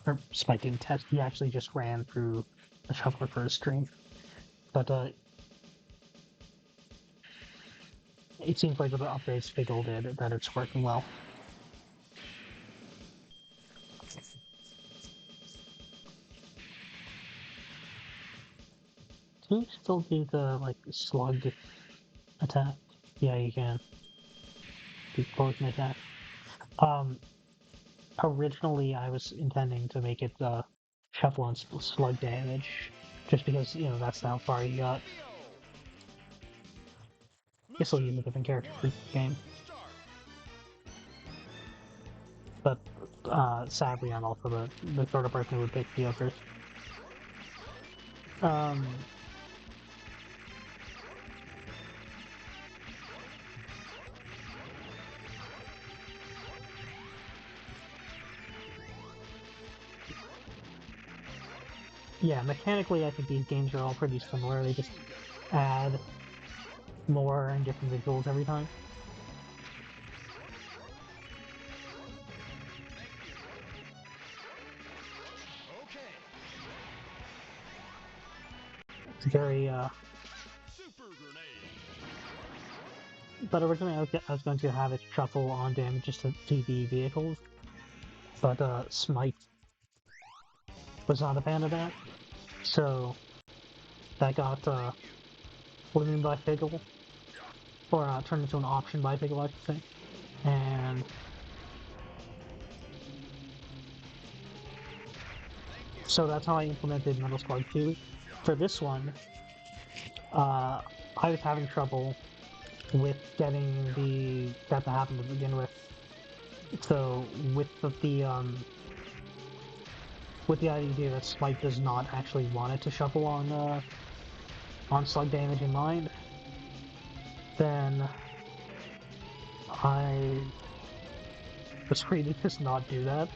Or Spike didn't test, he actually just ran through the shuffler for a stream. But it seems like with the updates Figgle did, that it's working well. Can you still do the, like, slug attack? Yeah, you can. The poison attack. Originally I was intending to make it, shuffle on slug damage, just because, you know, that's how far you got. Guess I'll use a different character for the game. But, sadly, I'm also the sort of person who would pick the first. Yeah, mechanically, I think these games are all pretty similar. They just add more and different visuals every time. It's very, But originally I was going to have it shuffle on damages to the vehicles, but Smite was not a fan of that, so that got limited by Figgle, or turned into an option by Figgle, I should say, and so that's how I implemented Metal Slug 2. For this one, I was having trouble with getting that to happen to begin with. So with the idea that Smite does not actually want it to shuffle on slug damage in mind, then I was free to just not do that.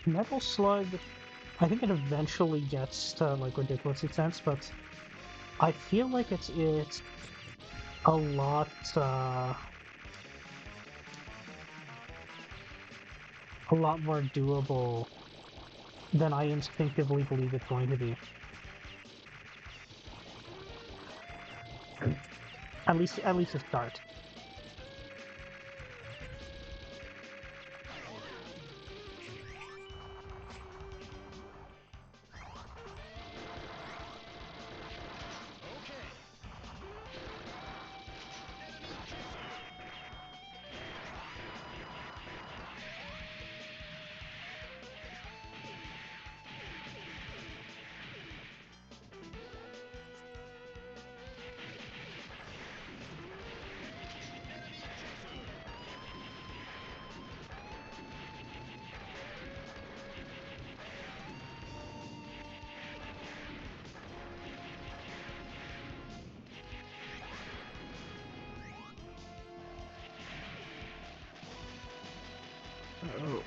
Metal Slug, I think it eventually gets to like ridiculous extents, but I feel like it's a lot more doable than I instinctively believe it's going to be. At least to start. Oh.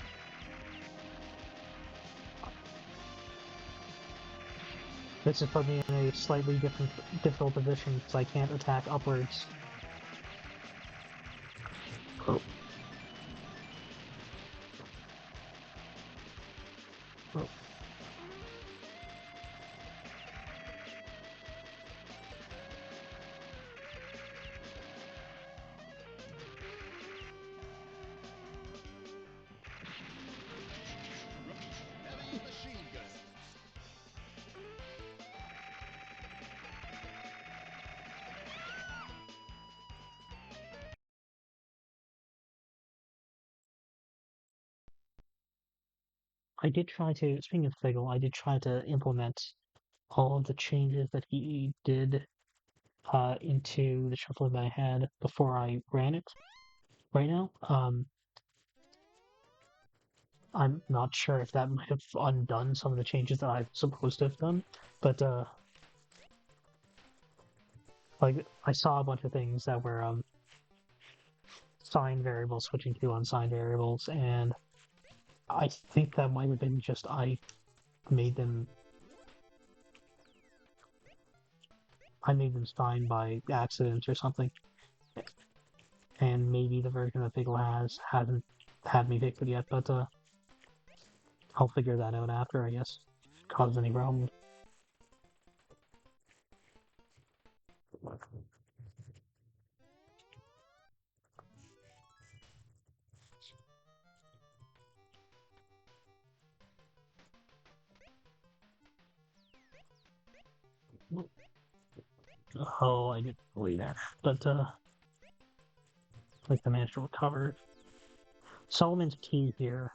This has put me in a slightly difficult position because I can't attack upwards. Oh. Oh. I did try to, speaking of Figgle, I did try to implement all of the changes that he did into the shuffle that I had before I ran it right now. I'm not sure if that might have undone some of the changes that I'm supposed to have done, but like I saw a bunch of things that were signed variables switching to unsigned variables, and I think that might have been just made them I made them sign by accident or something. And maybe the version that Pickle hasn't had me fix it yet, but I'll figure that out after, I guess. Cause any problems. Oh, I didn't believe that. But like I managed to recover. Solomon's key here.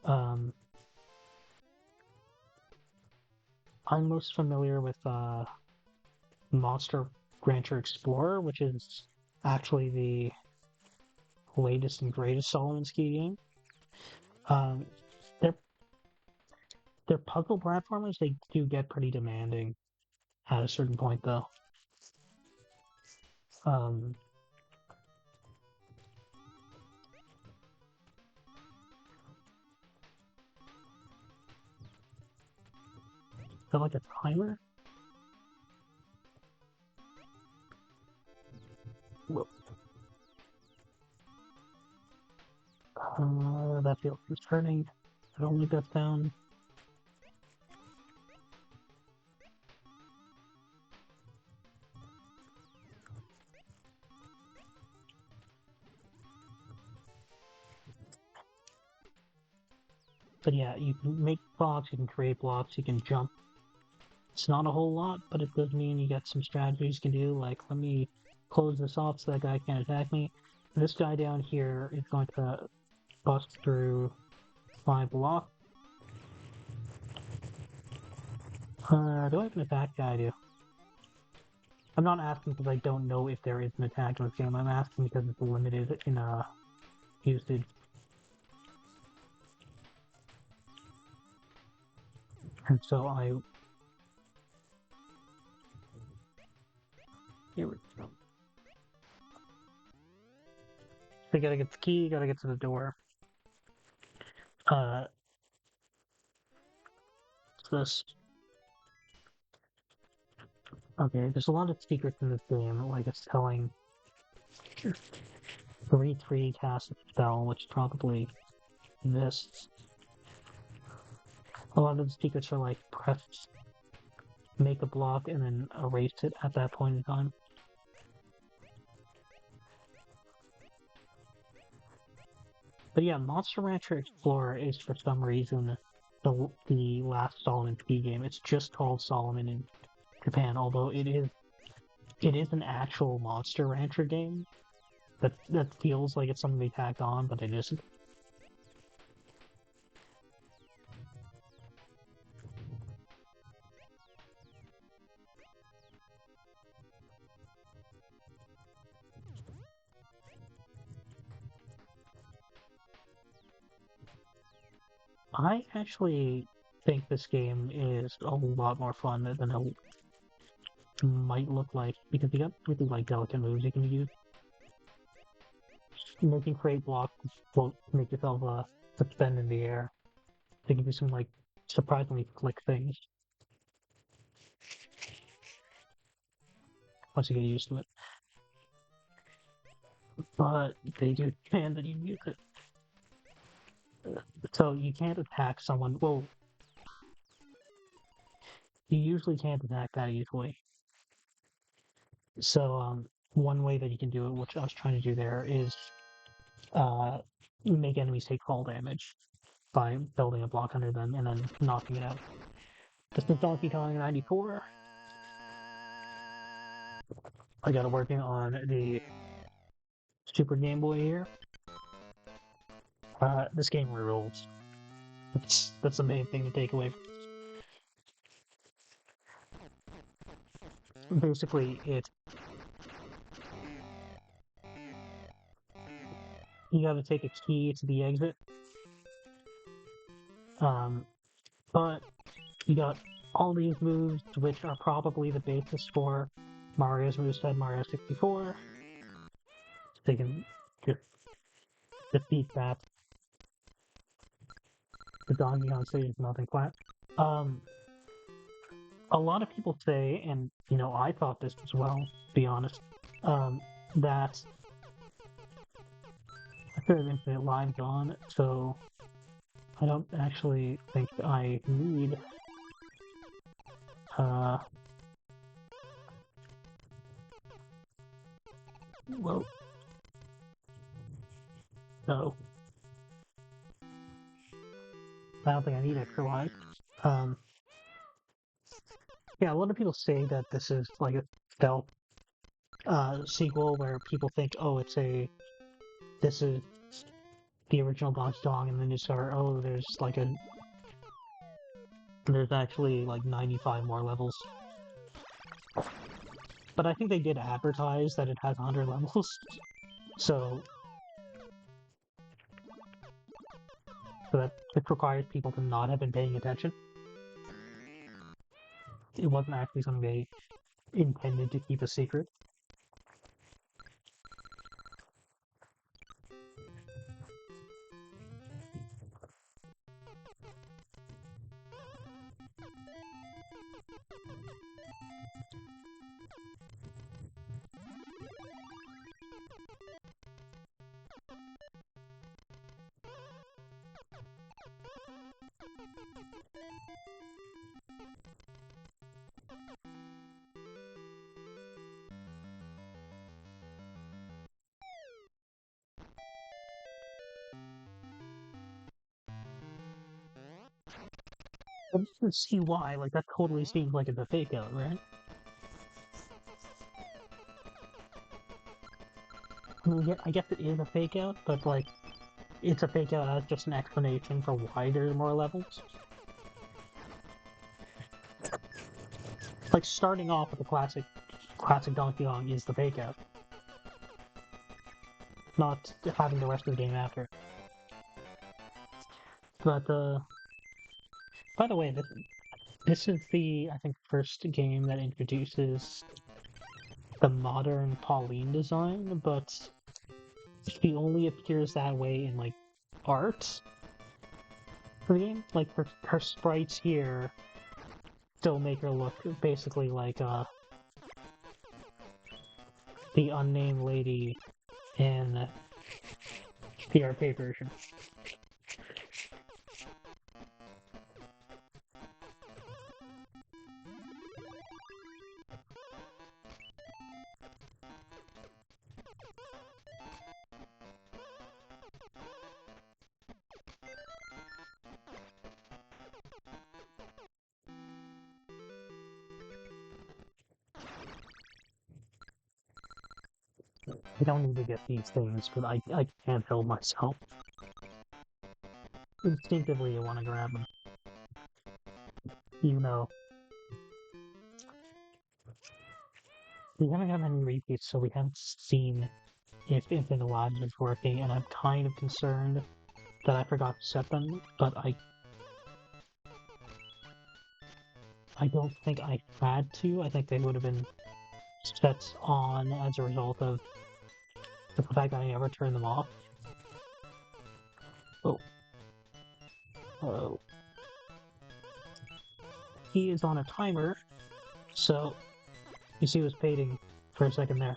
Um, I'm most familiar with Monster Rancher Explorer, which is actually the latest and greatest Solomon's key game. Um, they're they're puzzle platformers. They do get pretty demanding at a certain point, though. Um, is that like a timer? Whoa. That feels concerning. I don't like that sound. But yeah, you can make blocks, you can create blocks, you can jump. It's not a whole lot, but it does mean you got some strategies you can do, like let me close this off so that guy can't attack me. This guy down here is going to bust through my block. Do I have an attack? Yeah, I do. I'm not asking because I don't know if there is an attack in this game. I'm asking because it's limited in usage. And so here we go. So you gotta get the key, you gotta get to the door. This. Okay, there's a lot of secrets in this game, like it's telling 3-3 cast a spell, which is probably this. A lot of the secrets are like press, make a block, and then erase it at that point in time. But yeah, Monster Rancher Explorer is for some reason the last Solomon P game. It's just called Solomon in Japan, although it is an actual Monster Rancher game. That feels like it's something they tacked on, but it isn't. I actually think this game is a lot more fun than it might look like, because you got really like delicate moves you can use. You can create blocks, float, make yourself suspend in the air. They can do some like surprisingly slick things once you get used to it. But they do demand that you use it. So you can't attack someone. Well, you usually can't attack that easily. So one way that you can do it, which I was trying to do there, is uh, make enemies take fall damage by building a block under them and then knocking it out. This is Donkey Kong 94. I got it working on the Super Game Boy here. This game rules. That's the main thing to take away. Basically, you got to take a key to the exit. But you got all these moves, which are probably the basis for Mario's moveset, Mario 64. So you can just defeat that. the Donkey Kong stage is nothing flat. A lot of people say, and I thought this as well, to be honest, that I could have infinite lives on, so I don't actually think I need whoa. No. I don't think I need extra lives. Yeah, a lot of people say that this is like a stealth sequel where people think, oh, this is the original Bonk's Dong, and then you discover, oh, there's actually like 95 more levels. But I think they did advertise that it has 100 levels, so that it requires people to not have been paying attention. It wasn't actually something they intended to keep a secret. I just don't see why. Like, that totally seems like it's a fake out, right? I mean, yeah, I guess it is a fake out, but like, it's a fake out as just an explanation for why there's more levels. Like, starting off with the classic Donkey Kong is the fake out, not having the rest of the game after. But by the way, this is I think, first game that introduces the modern Pauline design, but she only appears that way in like art for the game. Like her sprites here still make her look basically like the unnamed lady in the arcade version. I don't need to get these things, but I can't help myself. Instinctively, you want to grab them. You know. We haven't had any repeats, so we haven't seen if Infinite Lives is working, and I'm kind of concerned that I forgot to set them, but I don't think I had to. I think they would have been set on as a result of the fact that I never turned them off. Oh. Oh. He is on a timer, so you see, he was fading for a second there.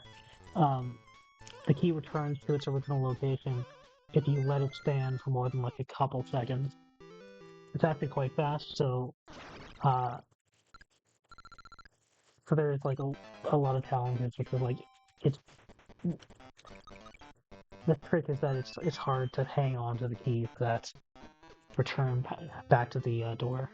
The key returns to its original location if you let it stand for more than like a couple seconds. It's actually quite fast, so there's like a lot of challenges, which is like it's the trick is that it's hard to hang on to the key for that return back to the door.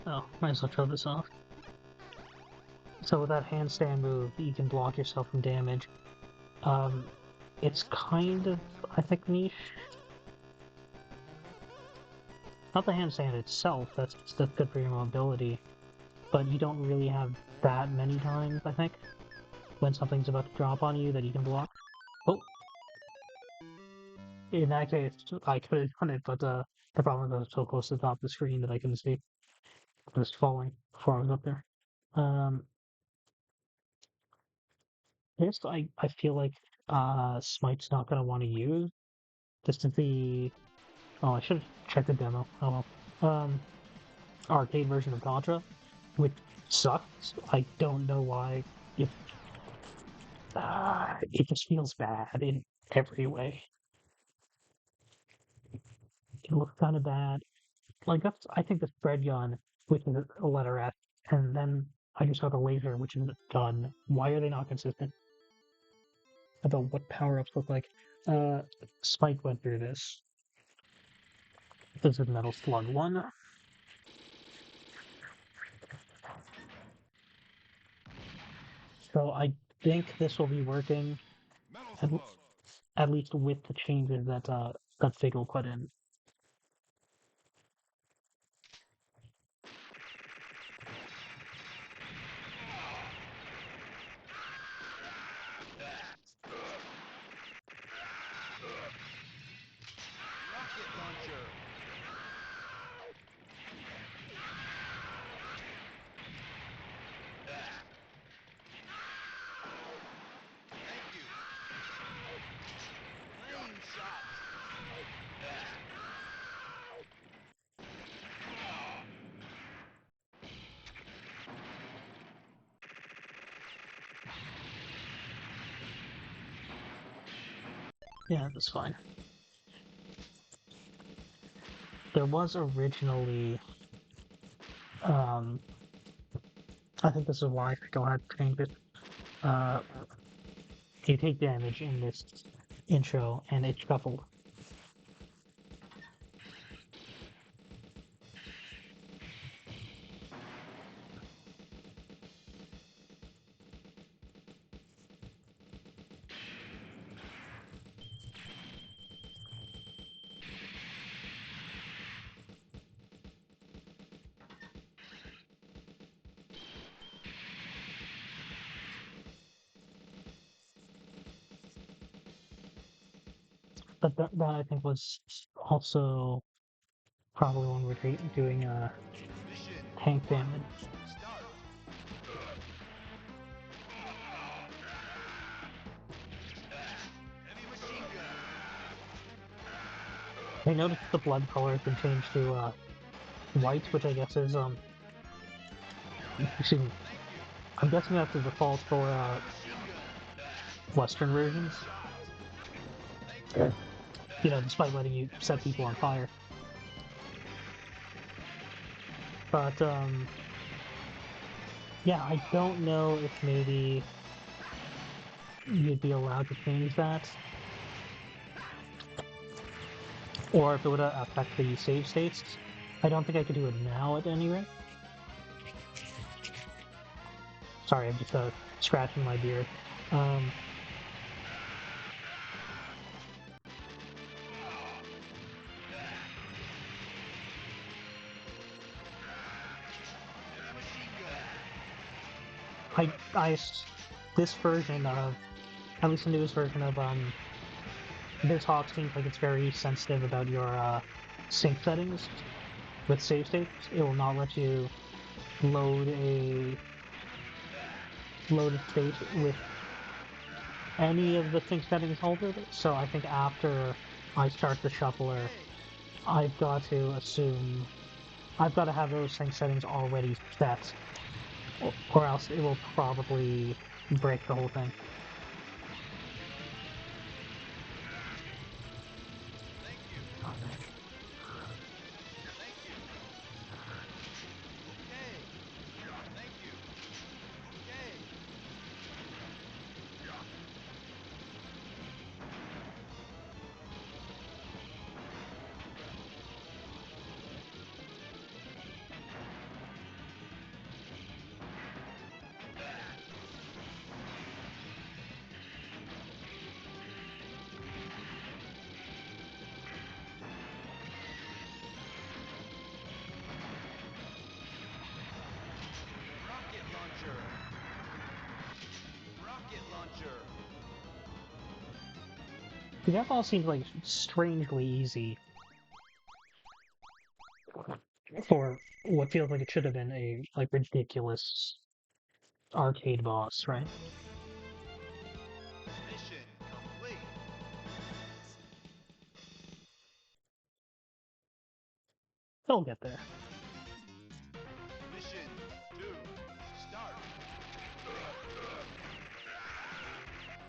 Oh, might as well throw this off. So with that handstand move, you can block yourself from damage. Um, it's kind of, I think, niche. Not the handstand itself, that's good for your mobility, but you don't really have that many times, I think, when something's about to drop on you that you can block. Oh, in that case, I could have done it, but the problem is I was so close to the top of the screen that I couldn't see. I was falling before I was up there. Um, This I feel like Smite's not gonna want to use. This is the I should have checked the demo. Oh well. Arcade version of Contra, which sucks. I don't know why. It it just feels bad in every way. It looks kind of bad. Like that's I think the spread gun, which is a letter F, and then I just have a laser, which is a gun. Why are they not consistent about what power ups look like? Uh, Spike went through this. This is Metal Slug 1. So I think this will be working Metal at, slug. at least with the changes that Figgle put in. Rocket launcher. Thank you. Flame shot. Yeah, that's fine. There was originally, um, I think this is why Figgle had changed it. Uh, you take damage in this intro, and it's shuffled. But that I think was also probably when we're doing Mission tank 1. damage. Start. Heavy machine gun. I noticed the blood color has been changed to white, which I guess is excuse me. Thank you. I'm guessing that's the default for Heavy machine gun. Western Flame versions. shot. Thank you. You know, despite letting you Heavy set people machine on gun. fire. But yeah, I don't know if maybe you'd be allowed to change that, or if it would affect the save states. I don't think I could do it now at any rate. Sorry, I'm just scratching my beard. Um, Heavy machine gun. this version of, at least the newest version of Bizhawk seems like it's very sensitive about your sync settings with save states. It will not let you load a state with any of the sync settings altered. So I think after I start the shuffler, Hey. I've got to assume I've got to have those sync settings already set, or else it will probably break the whole thing. Thank you. Thank you. Okay. Thank you. Okay. That all seems like strangely easy for what feels like it should have been a like ridiculous arcade boss, right? Mission complete. They'll get there. Mission 2. Start.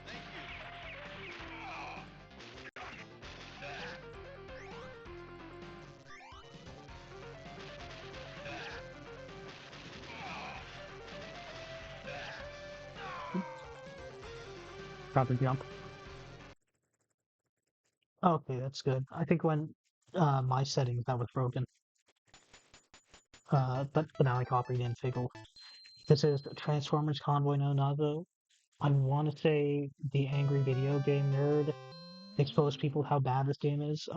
Thank Proper jump. Okay, that's good. I think when my settings that was broken. But now I copied in Figgle. This is Transformers Convoy no Nazo. I want to say the angry video game nerd exposed people how bad this game is.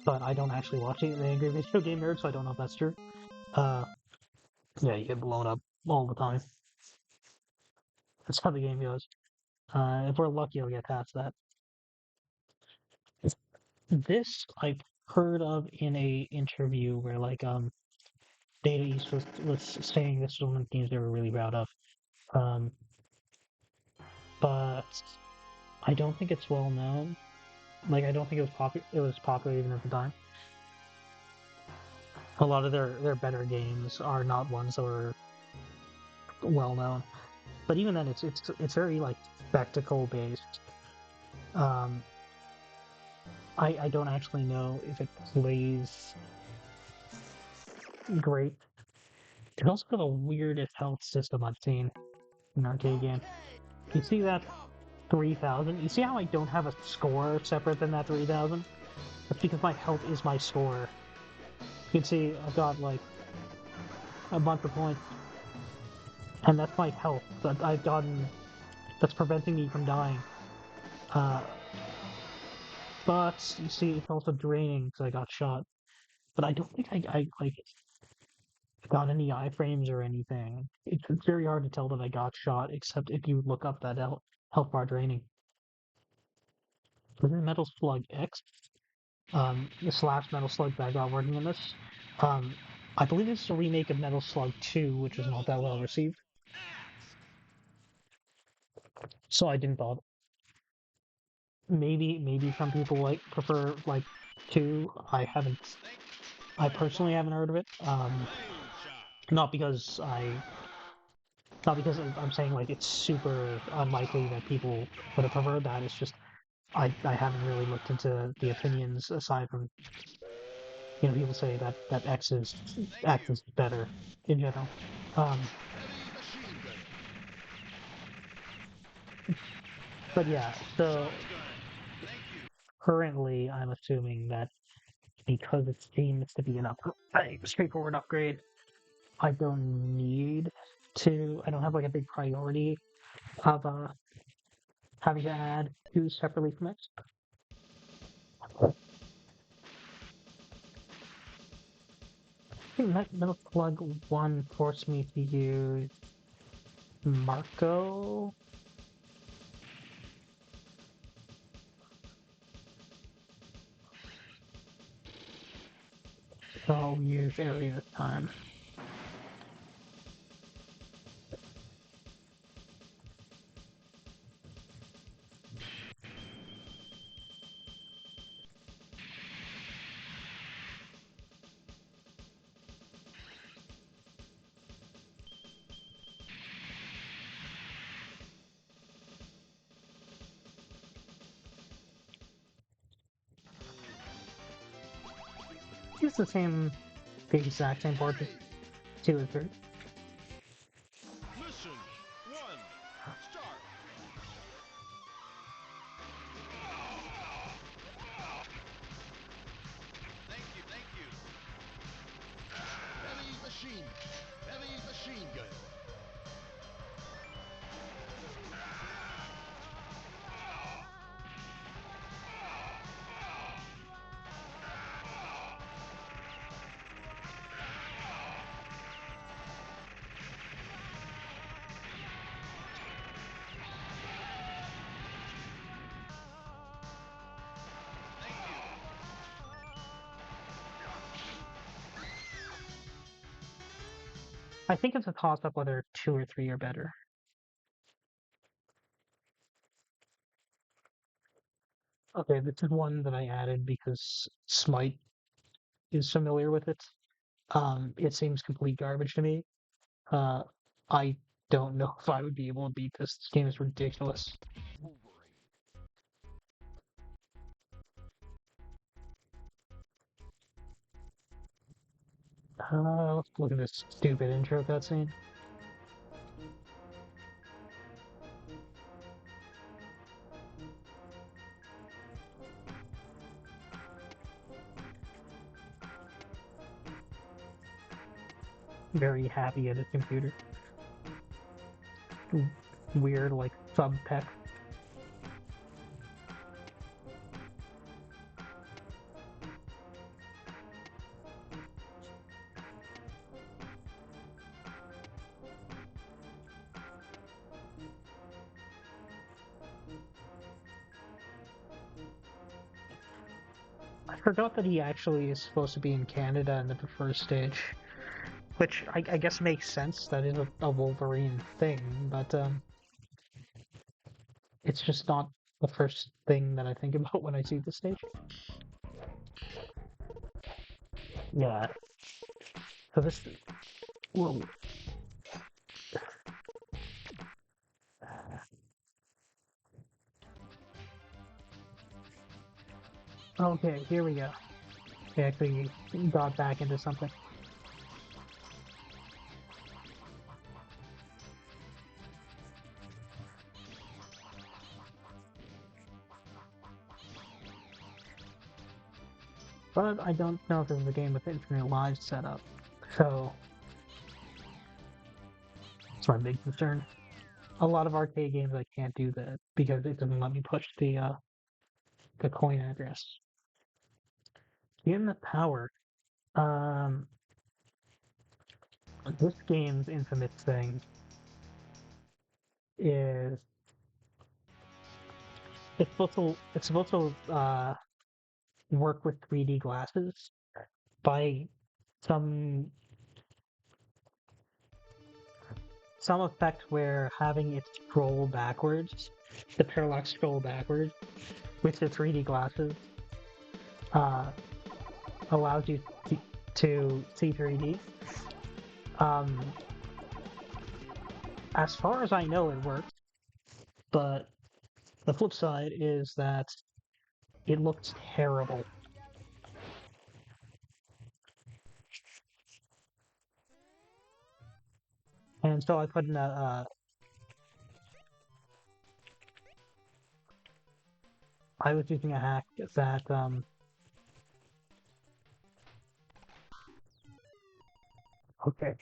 But I don't actually watch the angry video game nerd, so I don't know if that's true. Uh, yeah, you get blown up all the time. That's how the game goes. If we're lucky, I'll get past that. This I've heard of in a interview where Data East was saying this was one of the games they were really proud of. Um, but I don't think it's well known. Like I don't think it was popular even at the time. A lot of their better games are not ones that were well known. But even then, it's very like spectacle based. Um, I don't actually know if it plays great. It also got the weirdest health system I've seen in an arcade game. You see that 3,000? You see how I don't have a score separate than that 3,000? That's because my health is my score. You can see I've got like a bunch of points, and that's my health that I've gotten that's preventing me from dying. Uh, but you see, it's also draining because I got shot. But I don't think I like got any iframes or anything. It's very hard to tell that I got shot, except if you look up that health bar draining. Was it Metal Slug X? The slash Metal Slug that I got working in this. Um, I believe this is a remake of Metal Slug 2, which was not that well received. So I didn't bother. Maybe some people like prefer like 2. I personally haven't heard of it. Not because I not because I'm saying like it's super unlikely that people would have preferred that. It's just I haven't really looked into the opinions aside from people say that Thank X you. is better in general. Um, Heavy machine gun. but yeah, so Shotgun. Thank you. currently I'm assuming that because it seems to be a straightforward upgrade, I don't need to. I don't have like a big priority of having to add two separately from it. I think Metal Slug 1 forced me to use Marco. So I'll use Area this time. It's the exact same portion, Ready. 2 and 3. Mission 1. Start. Thank you. Thank you. Heavy machine. Heavy machine gun. I think it's a toss-up whether 2 or 3 are better. Okay, this is one that I added because Smite is familiar with it. It seems complete garbage to me. Uh, I don't know if I would be able to beat this. This game is ridiculous. Let's look at this stupid intro cutscene. Very happy at his computer. Weird, like, sub-peck. I forgot that he actually is supposed to be in Canada in the first stage, which I guess makes sense. That is a Wolverine thing, but it's just not the first thing that I think about when I see the stage. Yeah. So this, whoa. Okay, here we go. We actually got back into something. But I don't know if this is a game with infinite lives set up. So, that's my big concern. A lot of arcade games I can't do that because it doesn't let me push the coin address. In the power, um, this game's infamous thing is it's supposed to work with 3D glasses by some some effect where having it scroll backwards, the parallax scroll backwards with the 3D glasses, uh, allows you to see 3D. Um, as far as I know, it works, but the flip side is that it looks terrible. And so I put in I was using a hack that okay.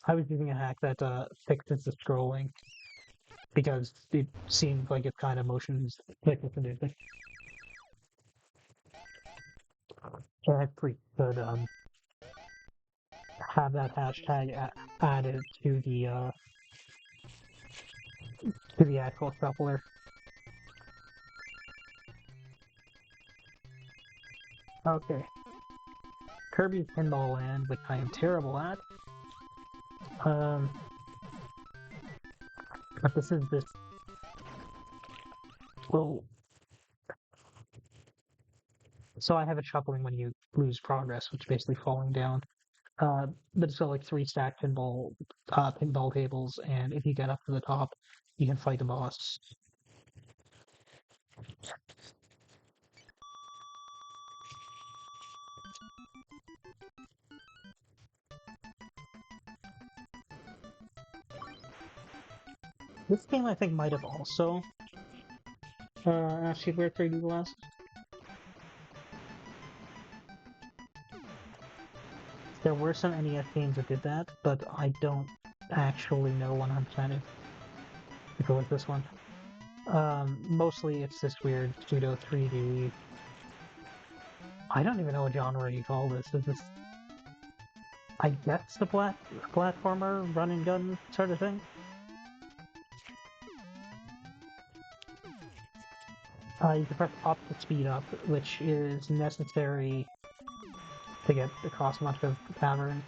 I was using a hack that fixes the scrolling because it seems like it's kind of motion sickness inducing. So I could have that hashtag added to the actual shuffler. Okay. Kirby's Pinball Land, which I am terrible at. Um, but this is this. Well, so I have it shuffling when you lose progress, which is basically falling down. But it's got like 3 stacked pinball tables, and if you get up to the top, you can fight the boss. This game I think might have also asked you to wear 3D glasses. There were some NES games that did that, but I don't actually know 100% if it was this one. Mostly it's this weird pseudo 3D. I don't even know what genre you call this. Is this, I guess, the platformer run and gun sort of thing? You can press up to speed up, which is necessary to get across much of the cavern.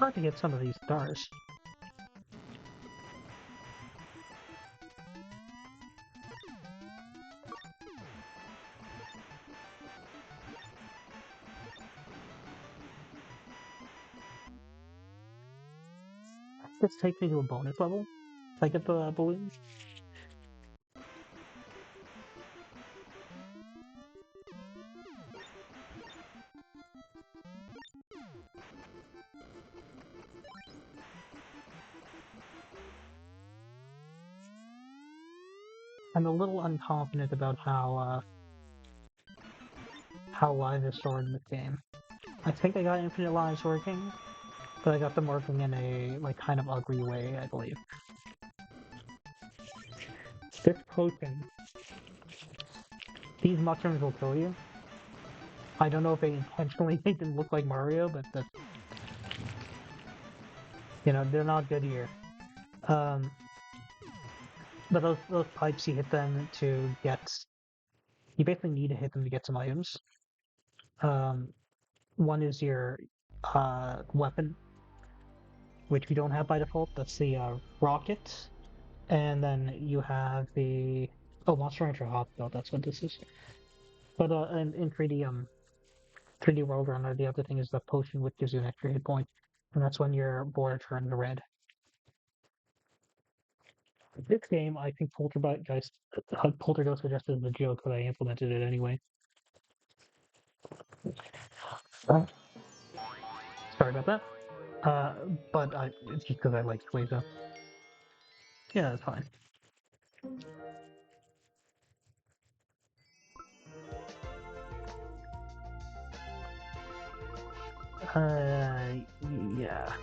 hard to get some of these stars. Let's take me to a bonus level. If I get the balloon. I'm a little unconfident about how lives are stored in this game. I think I got infinite lives working, but I got them working in a like kind of ugly way, I believe. This potion, these mushrooms will kill you. I don't know if they intentionally made them look like Mario, but they're not good here. But those pipes, you hit them to get. You basically need to hit them to get some items. One is your weapon, which you don't have by default. That's the rocket, and then you have the Monster Rancher Hot Belt. That's what this is. But in 3D World Runner, the other thing is the potion, which gives you an extra hit point, and that's when your border turns red. This game, I think Poltergeist suggested the joke, but I implemented it anyway. Sorry about that. But it's just because I like Squeezo. Yeah, that's fine. Yeah.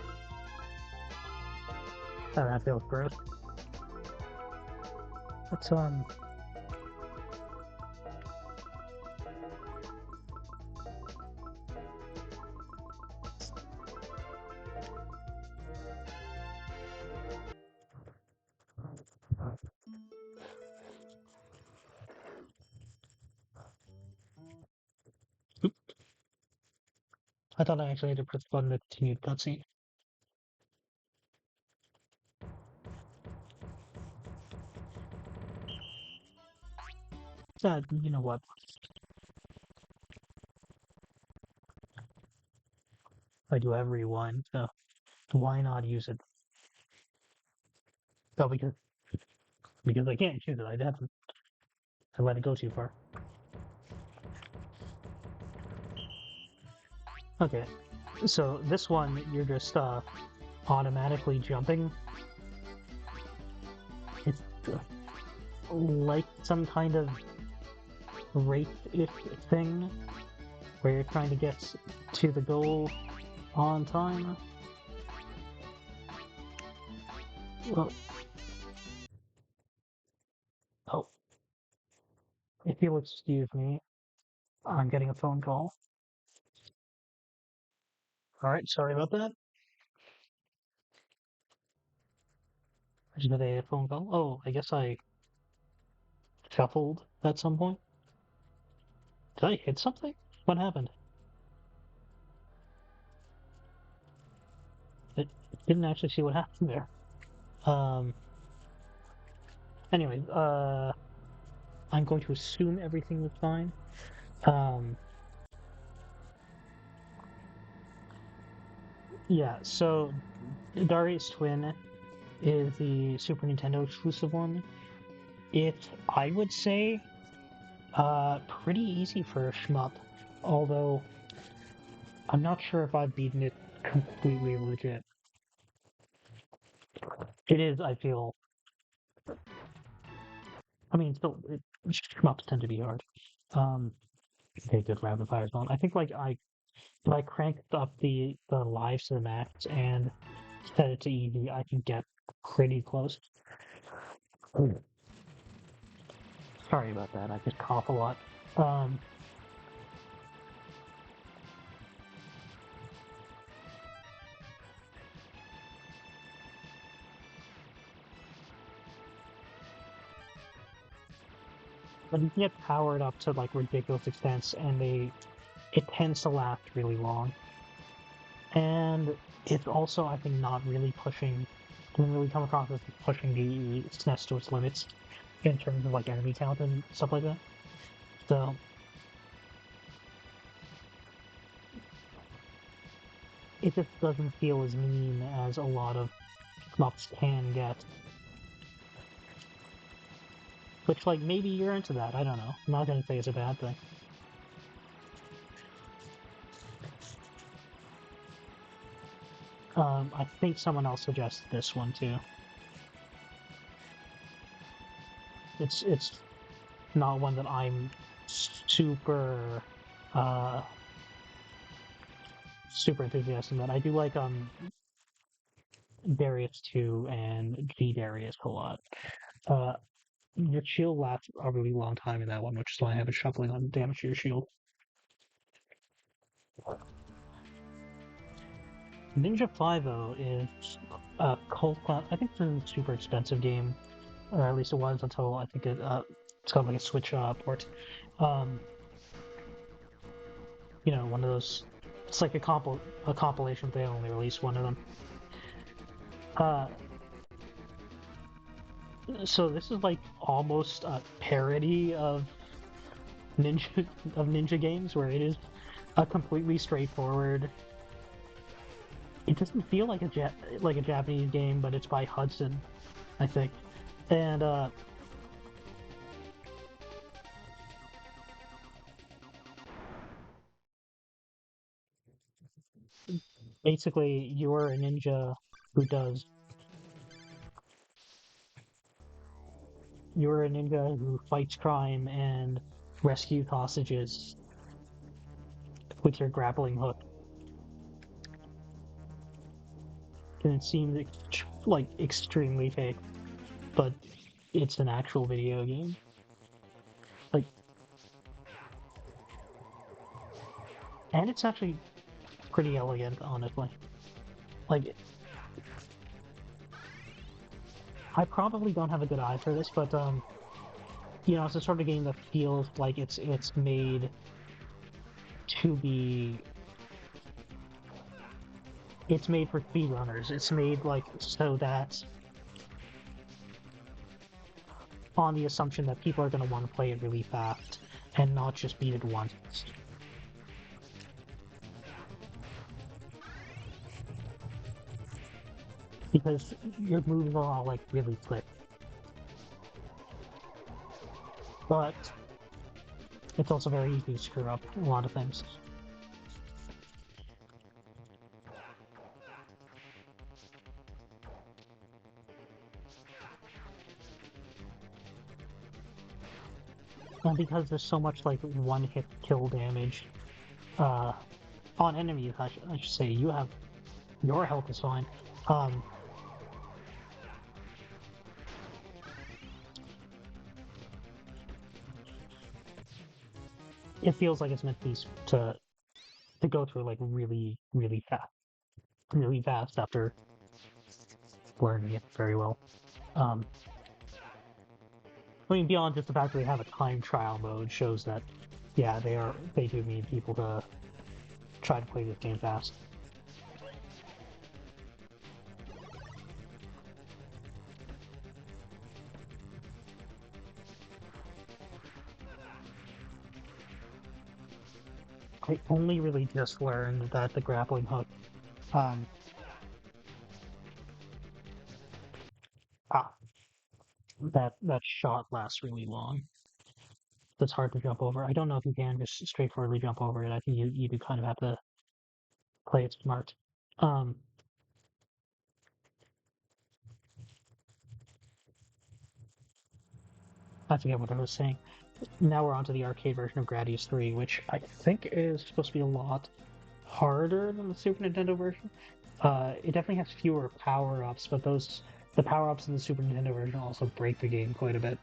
Oh, that feels gross. Let's Oop. I thought I actually had to press the button to continue the cutscene. You know what? I do have rewind, so why not use it? Oh, because I can't choose it. I let it go too far. Okay, so this one you're just automatically jumping. It's like some kind of race-ish thing where you're trying to get to the goal on time. Well, oh, if you'll excuse me, I'm getting a phone call. All right, sorry about that. I just got a phone call. Oh, I guess I shuffled at some point. Did I hit something? What happened? I didn't actually see what happened there. Um. Anyway, I'm going to assume everything was fine. Um. Yeah. So, Darius Twin is the Super Nintendo exclusive one. It's, I would say, pretty easy for a shmup. Although, I'm not sure if I've beaten it completely legit. It is, I feel. I mean, still, shmups tend to be hard. Um, okay, good rapid fire zone. I think like if I cranked up the lives to the max and set it to easy, I can get pretty close. Sorry about that. I just cough a lot. Um, but you can get powered up to like ridiculous extents, and it tends to last really long. And it's also, I think, not really pushing, didn't really come across as pushing the SNES to its limits in terms of like enemy count and stuff like that. So it just doesn't feel as mean as a lot of shmups can get. Which, like, maybe you're into that. I don't know. I'm not gonna say it's a bad thing. I think someone else suggested this one too. It's not one that I'm super uh super enthusiastic about. I do like Darius 2 and G Darius a lot. Uh your shield lasts a really long time in that one, which is why I have it shuffling on damage to your shield. Ninja 5 is a cult class. I think it's a super expensive game, or at least it was until I think it's got like a Switch port. Um, one of those. It's like a compilation. They only released one of them. Uh, so this is like almost a parody of ninja games, where it is a completely straightforward. It doesn't feel like a Japanese game, but it's by Hudson, I think, and basically you're a ninja who does you're a ninja who fights crime and rescues hostages with your grappling hook. And it seems like extremely fake, but it's an actual video game. Like, and it's actually pretty elegant, honestly. Like, I probably don't have a good eye for this, but it's the sort of game that feels like it's made to be. It's made for speedrunners. It's made like so that on the assumption that people are going to want to play it really fast and not just beat it once. Because your moves are all like really quick. But it's also very easy to screw up a lot of things. And because there's so much like one hit kill damage uh, on enemies, I should say, your health is fine. Um, it feels like it's meant to go through like really really fast after learning it very well. Um, I mean, beyond just the fact that they have a time trial mode shows that, yeah, they do need people to try to play this game fast. I only really just learned that the grappling hook, um, ah, that shot lasts really long. That's hard to jump over. I don't know if you can just straightforwardly jump over it. I think you do kind of have to play it smart. Um, I forget what I was saying. Now we're on to the arcade version of Gradius 3, which I think is supposed to be a lot harder than the Super Nintendo version. It definitely has fewer power-ups, but the power-ups in the Super Nintendo version also break the game quite a bit.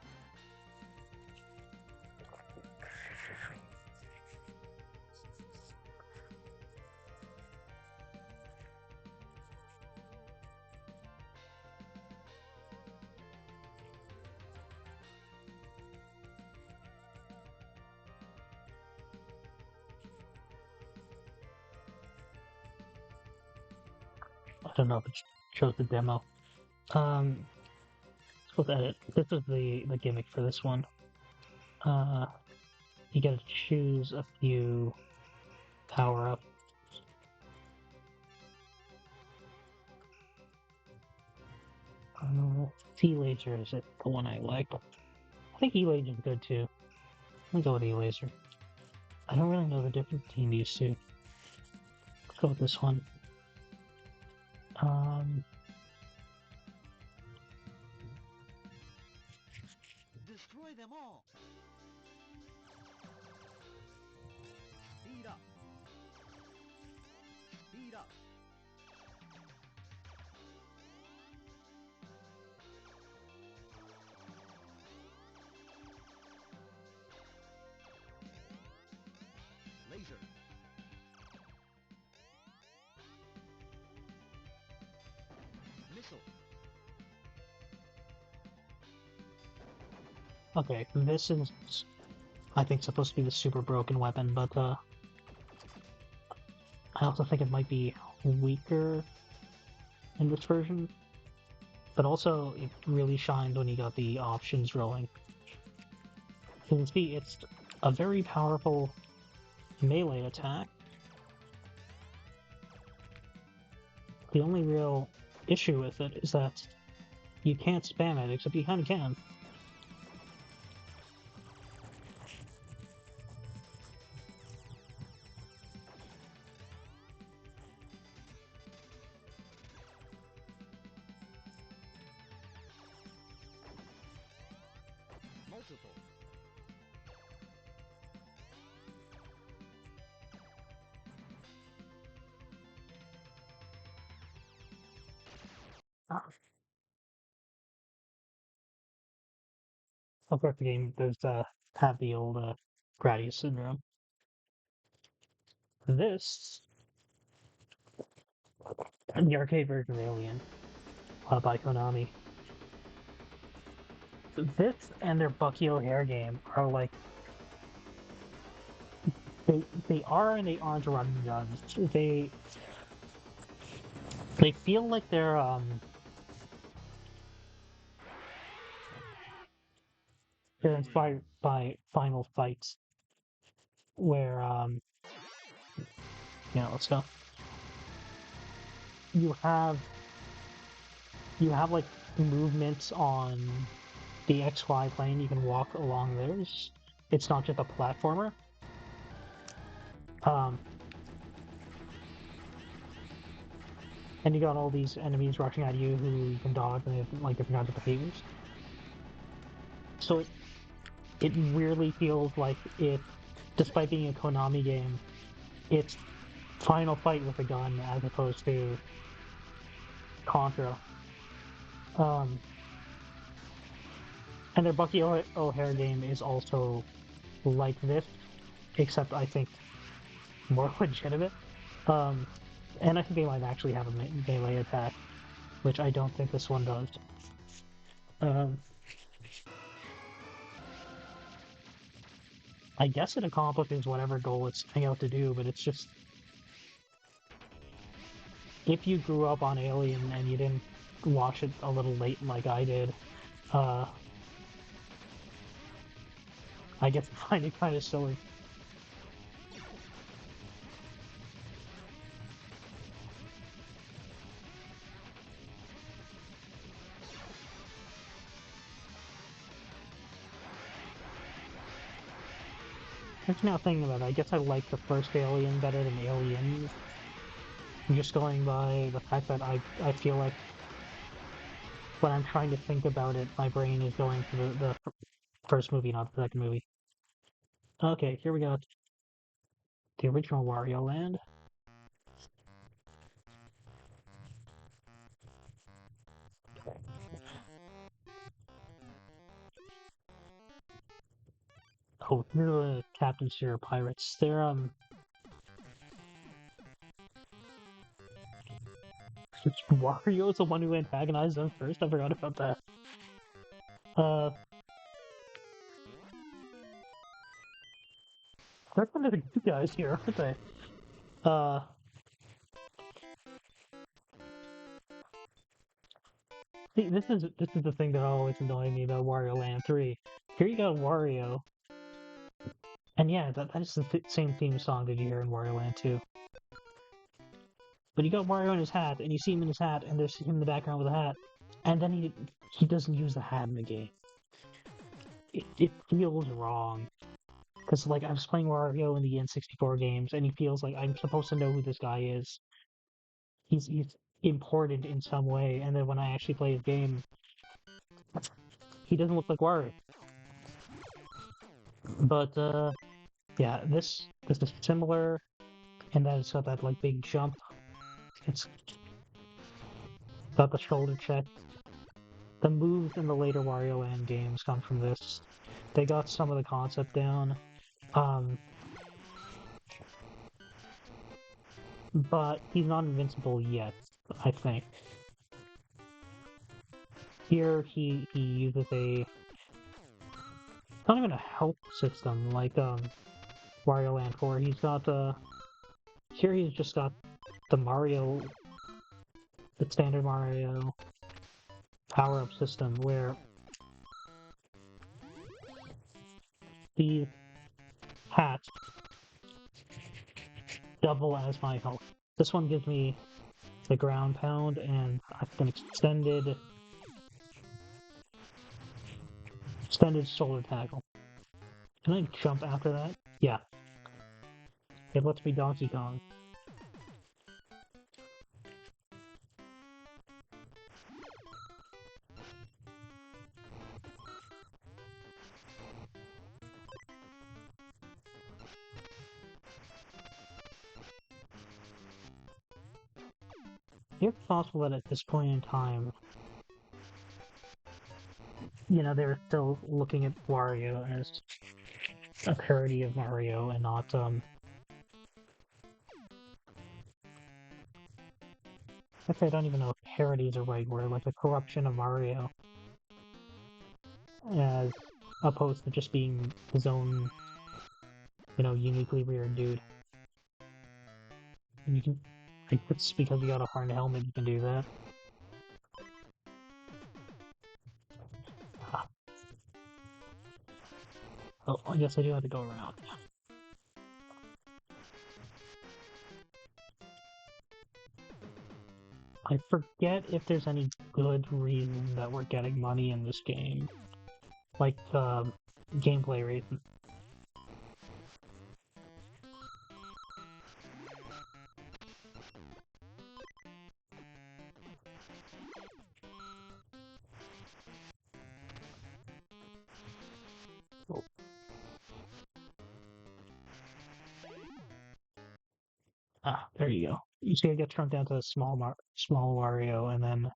I don't know if it shows the demo. Let's edit. This is the gimmick for this one. You gotta choose a few power-ups. Sea Laser is it the one I like. I think E-Laser is good too. Let me go with E-Laser. I don't really know the difference between these two. Let's go with this one. Destroy them all. Speed up. Speed up. Laser. Missile. Okay, this is, I think, supposed to be the super broken weapon, but I also think it might be weaker in this version. But also, it really shined when you got the options rolling. You can see it's a very powerful melee attack. The only real issue with it is that you can't spam it, except you kind of can. Multiple. Of course, the game does have the old Gradius syndrome. This, the arcade version of Alien by Konami. This and their Bucky O'Hare game are like they are and they aren't running guns. They feel like they're inspired by Final Fights, where let's go. You have like movements on the XY plane. You can walk along those. It's not just a platformer. And you got all these enemies rushing at you who you can dodge, and they have like different kinds of behaviors. So it weirdly feels like it, despite being a Konami game, it's Final Fight with a gun as opposed to Contra. And their Bucky O'Hare game is also like this, except I think more legitimate. And I think they might actually have a melee attack, which I don't think this one does. I guess it accomplishes whatever goal it's setting out to do, but it's just, if you grew up on Alien and you didn't watch it a little late like I did, I guess I find it kind of silly. Actually, now thinking about it, I guess I like the first Alien better than Aliens. I'm just going by the fact that I feel like when I'm trying to think about it, my brain is going to the first movie, not the second movie. Okay, here we got the original Wario Land. Oh, here are the Captain Sphere Pirates. Wario's the one who antagonized them first. I forgot about that. They're kind of the good guys here, aren't they? See, this is the thing that always annoyed me about Wario Land 3. Here you got Wario, and yeah, that is the same theme song that you hear in Wario Land 2. But you got Wario in his hat, and you see him in his hat, and there's him in the background with a hat, and then he doesn't use the hat in the game. It feels wrong. Because, like, I was playing Wario in the N64 games, and he feels like I'm supposed to know who this guy is. He's important in some way, and then when I actually play his game, he doesn't look like Wario. But, yeah, this is similar, and that it's got that, like, big jump. It's got the shoulder check. The moves in the later Wario Land games come from this. They got some of the concept down. Um, but he's not invincible yet, I think. Here he uses not even a health system like Wario Land 4. He's got here he's just got the the standard Mario power-up system where these hats double as my health. This one gives me the ground pound and an extended shoulder tackle. Can I jump after that? Yeah. It lets me Donkey Kong. It's possible that at this point in time, they were still looking at Wario as a parody of Mario and not, actually, I don't even know if parody is the right word, like a corruption of Mario, as opposed to just being his own, uniquely weird dude. And you can, like, it's because you got a horned helmet, you can do that. Ah. Oh, I guess I do have to go around. I forget if there's any good reason that we're getting money in this game. Like, gameplay reason. Oh. Ah, there you go. You see, I get shrunk down to a small Wario, and then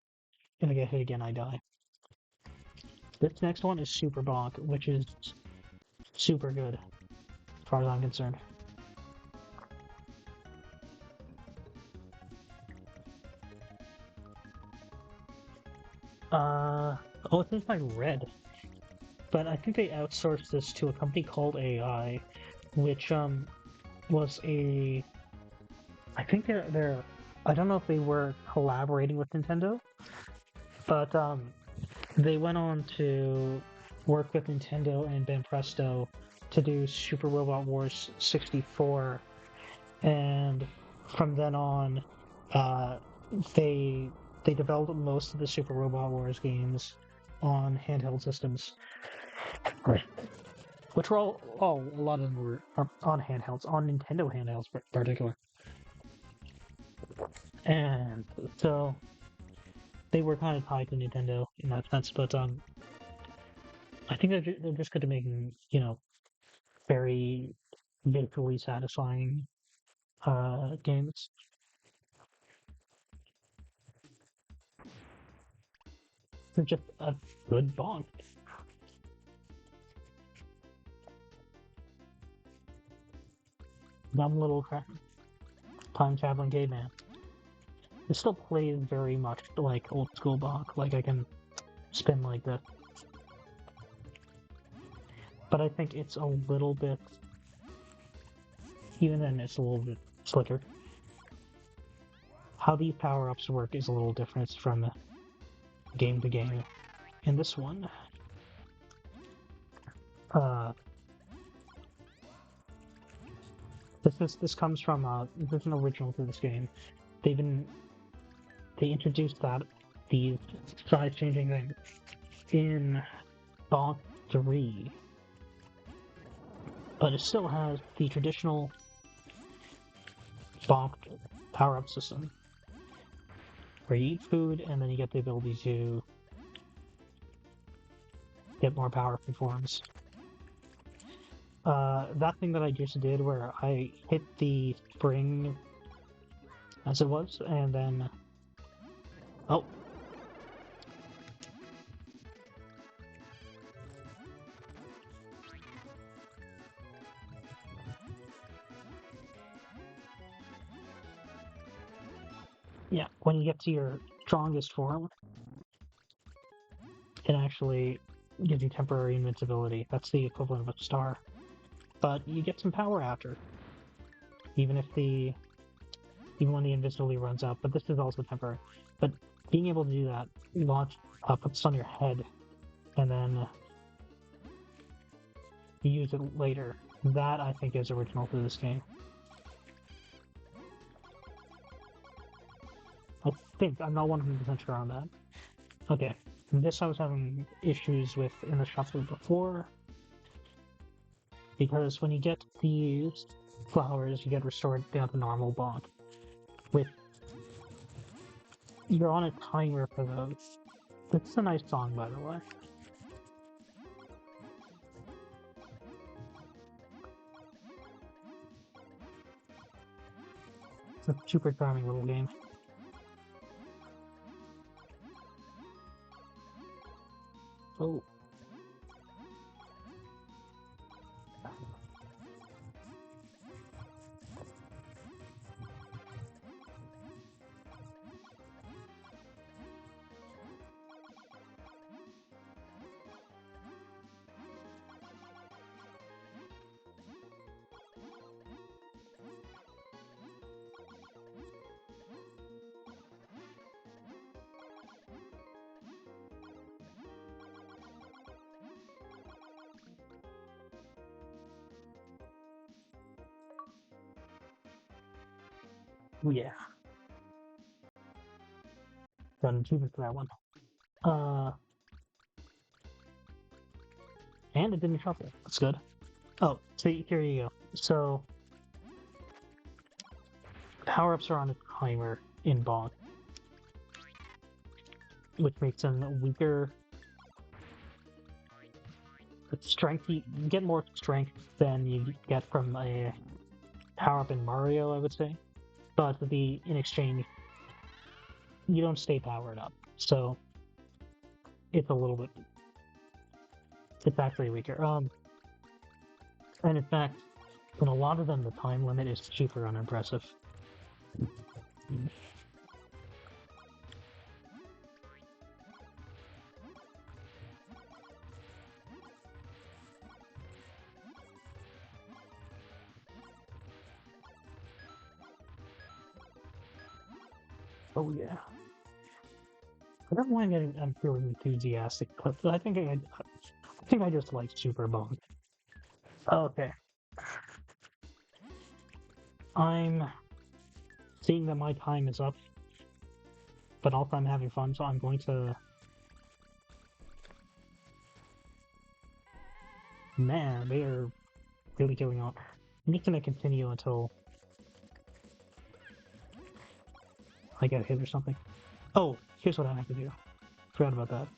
if I get hit again, I die. This next one is Super Bonk, which is super good, as far as I'm concerned. Oh, it's made by Red, but I think they outsourced this to a company called AI, which was I think I don't know if they were collaborating with Nintendo, but they went on to work with Nintendo and Ben Presto to do Super Robot Wars 64, and from then on, uh, they developed most of the Super Robot Wars games on handheld systems, which were all a lot of them were on handhelds, on Nintendo handhelds in particular, and so they were kind of tied to Nintendo in that sense. But I think they're just good at making very visually satisfying games. They're just a good Bonk. Dumb little time traveling caveman. It still plays very much like old school Bonk. Like I can spin like this, but I think it's a little bit. Even then, it's a little bit slicker. How these power-ups work is a little different from game to game. In this one, uh, this comes from this is an original to this game. They introduced these size changing things in Bonk 3, but it still has the traditional Bonk power up system, where you eat food and then you get the ability to get more powerful forms. That thing that I just did where I hit the spring as it was, and then... Oh. Yeah, when you get to your strongest form, it actually gives you temporary invincibility. That's the equivalent of a star. But you get some power after, even when the invincibility runs out. But this is also temporary. But being able to do that, put this on your head, and then you use it later. That I think is original to this game. I think I'm not 100% sure on that. Okay, this I was having issues with in the shuffler before, because when you get these flowers, you get restored down to normal Bonk. You're on a timer for those. This is a nice song, by the way. It's a super charming little game. Oh. Yeah. Got an achievement for that one. And it didn't shuffle. That's good. Oh, see, here you go. So, power-ups are on a timer in Bonk, which makes them weaker. But strength, you get more strength than you get from a power-up in Mario, I would say. But in exchange, you don't stay powered up. So, it's a little bit... It's actually weaker. And in fact, in a lot of them, the time limit is super unimpressive. Oh yeah. I don't mind getting. I'm feeling enthusiastic, but I think I just like Super Bonk. Okay. I'm seeing that my time is up, but also I'm having fun, so I'm going to... Man, they are really going on. I'm just gonna continue until I get hit or something. Oh, here's what I have to do. Forgot about that.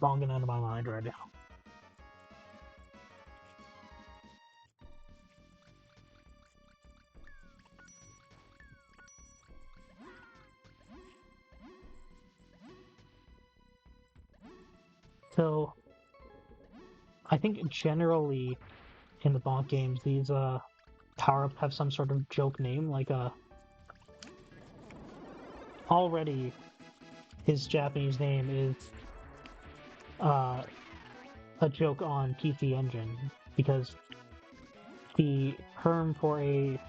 Bonking out of my mind right now. So I think generally in the Bonk games, these power-ups have some sort of joke name, like already his Japanese name is uh, a joke on PC Engine because the term for a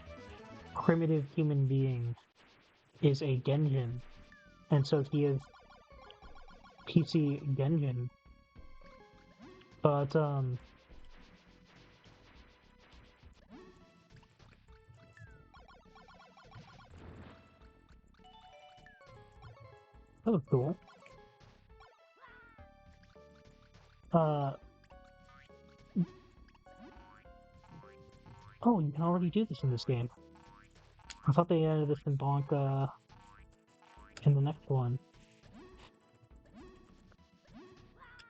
primitive human being is a Genjin, and so he is PC Genjin. But that was cool. Uh, oh, you can already do this in this game. I thought they added this in Bonk in the next one.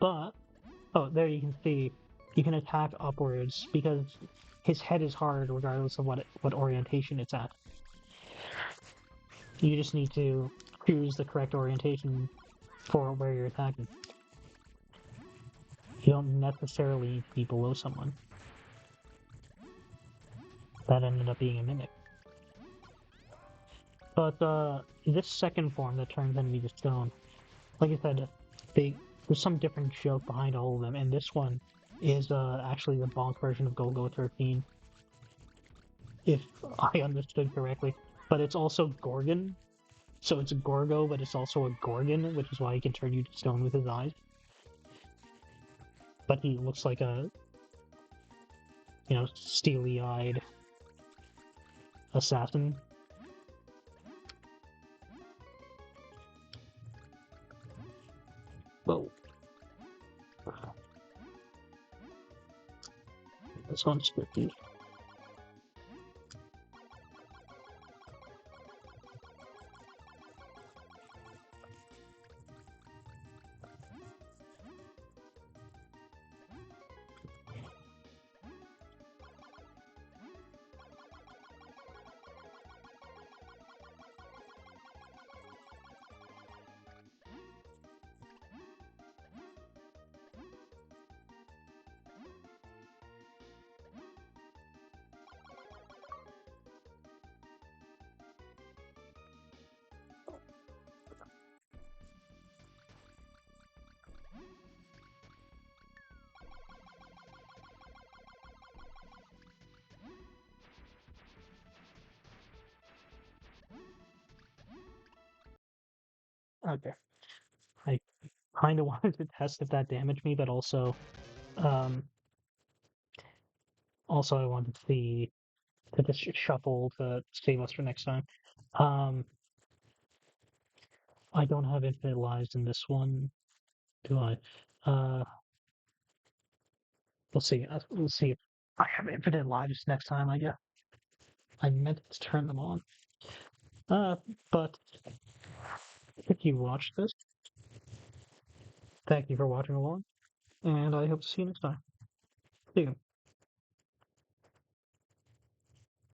But oh, there you can see you can attack upwards because his head is hard regardless of what orientation it's at. You just need to choose the correct orientation for where you're attacking. You don't necessarily need to be below someone. That ended up being a mimic. But this second form that turns enemy to stone, like I said, there's some different joke behind all of them, and this one is actually the Bonk version of Go-Go 13, if I understood correctly. But it's also Gorgon, so it's a Gorgo, but it's also a Gorgon, which is why he can turn you to stone with his eyes. But he looks like a, steely-eyed assassin. Whoa. This one's tricky. Okay. I kind of wanted to test if that damaged me, but um, also I wanted to see to just shuffle to save us for next time. Um, I don't have infinite lives in this one, do I? Uh, let's see. Let's see if I have infinite lives next time. I guess I meant to turn them on. Uh, but if you watched this, thank you for watching along, and I hope to see you next time. See you.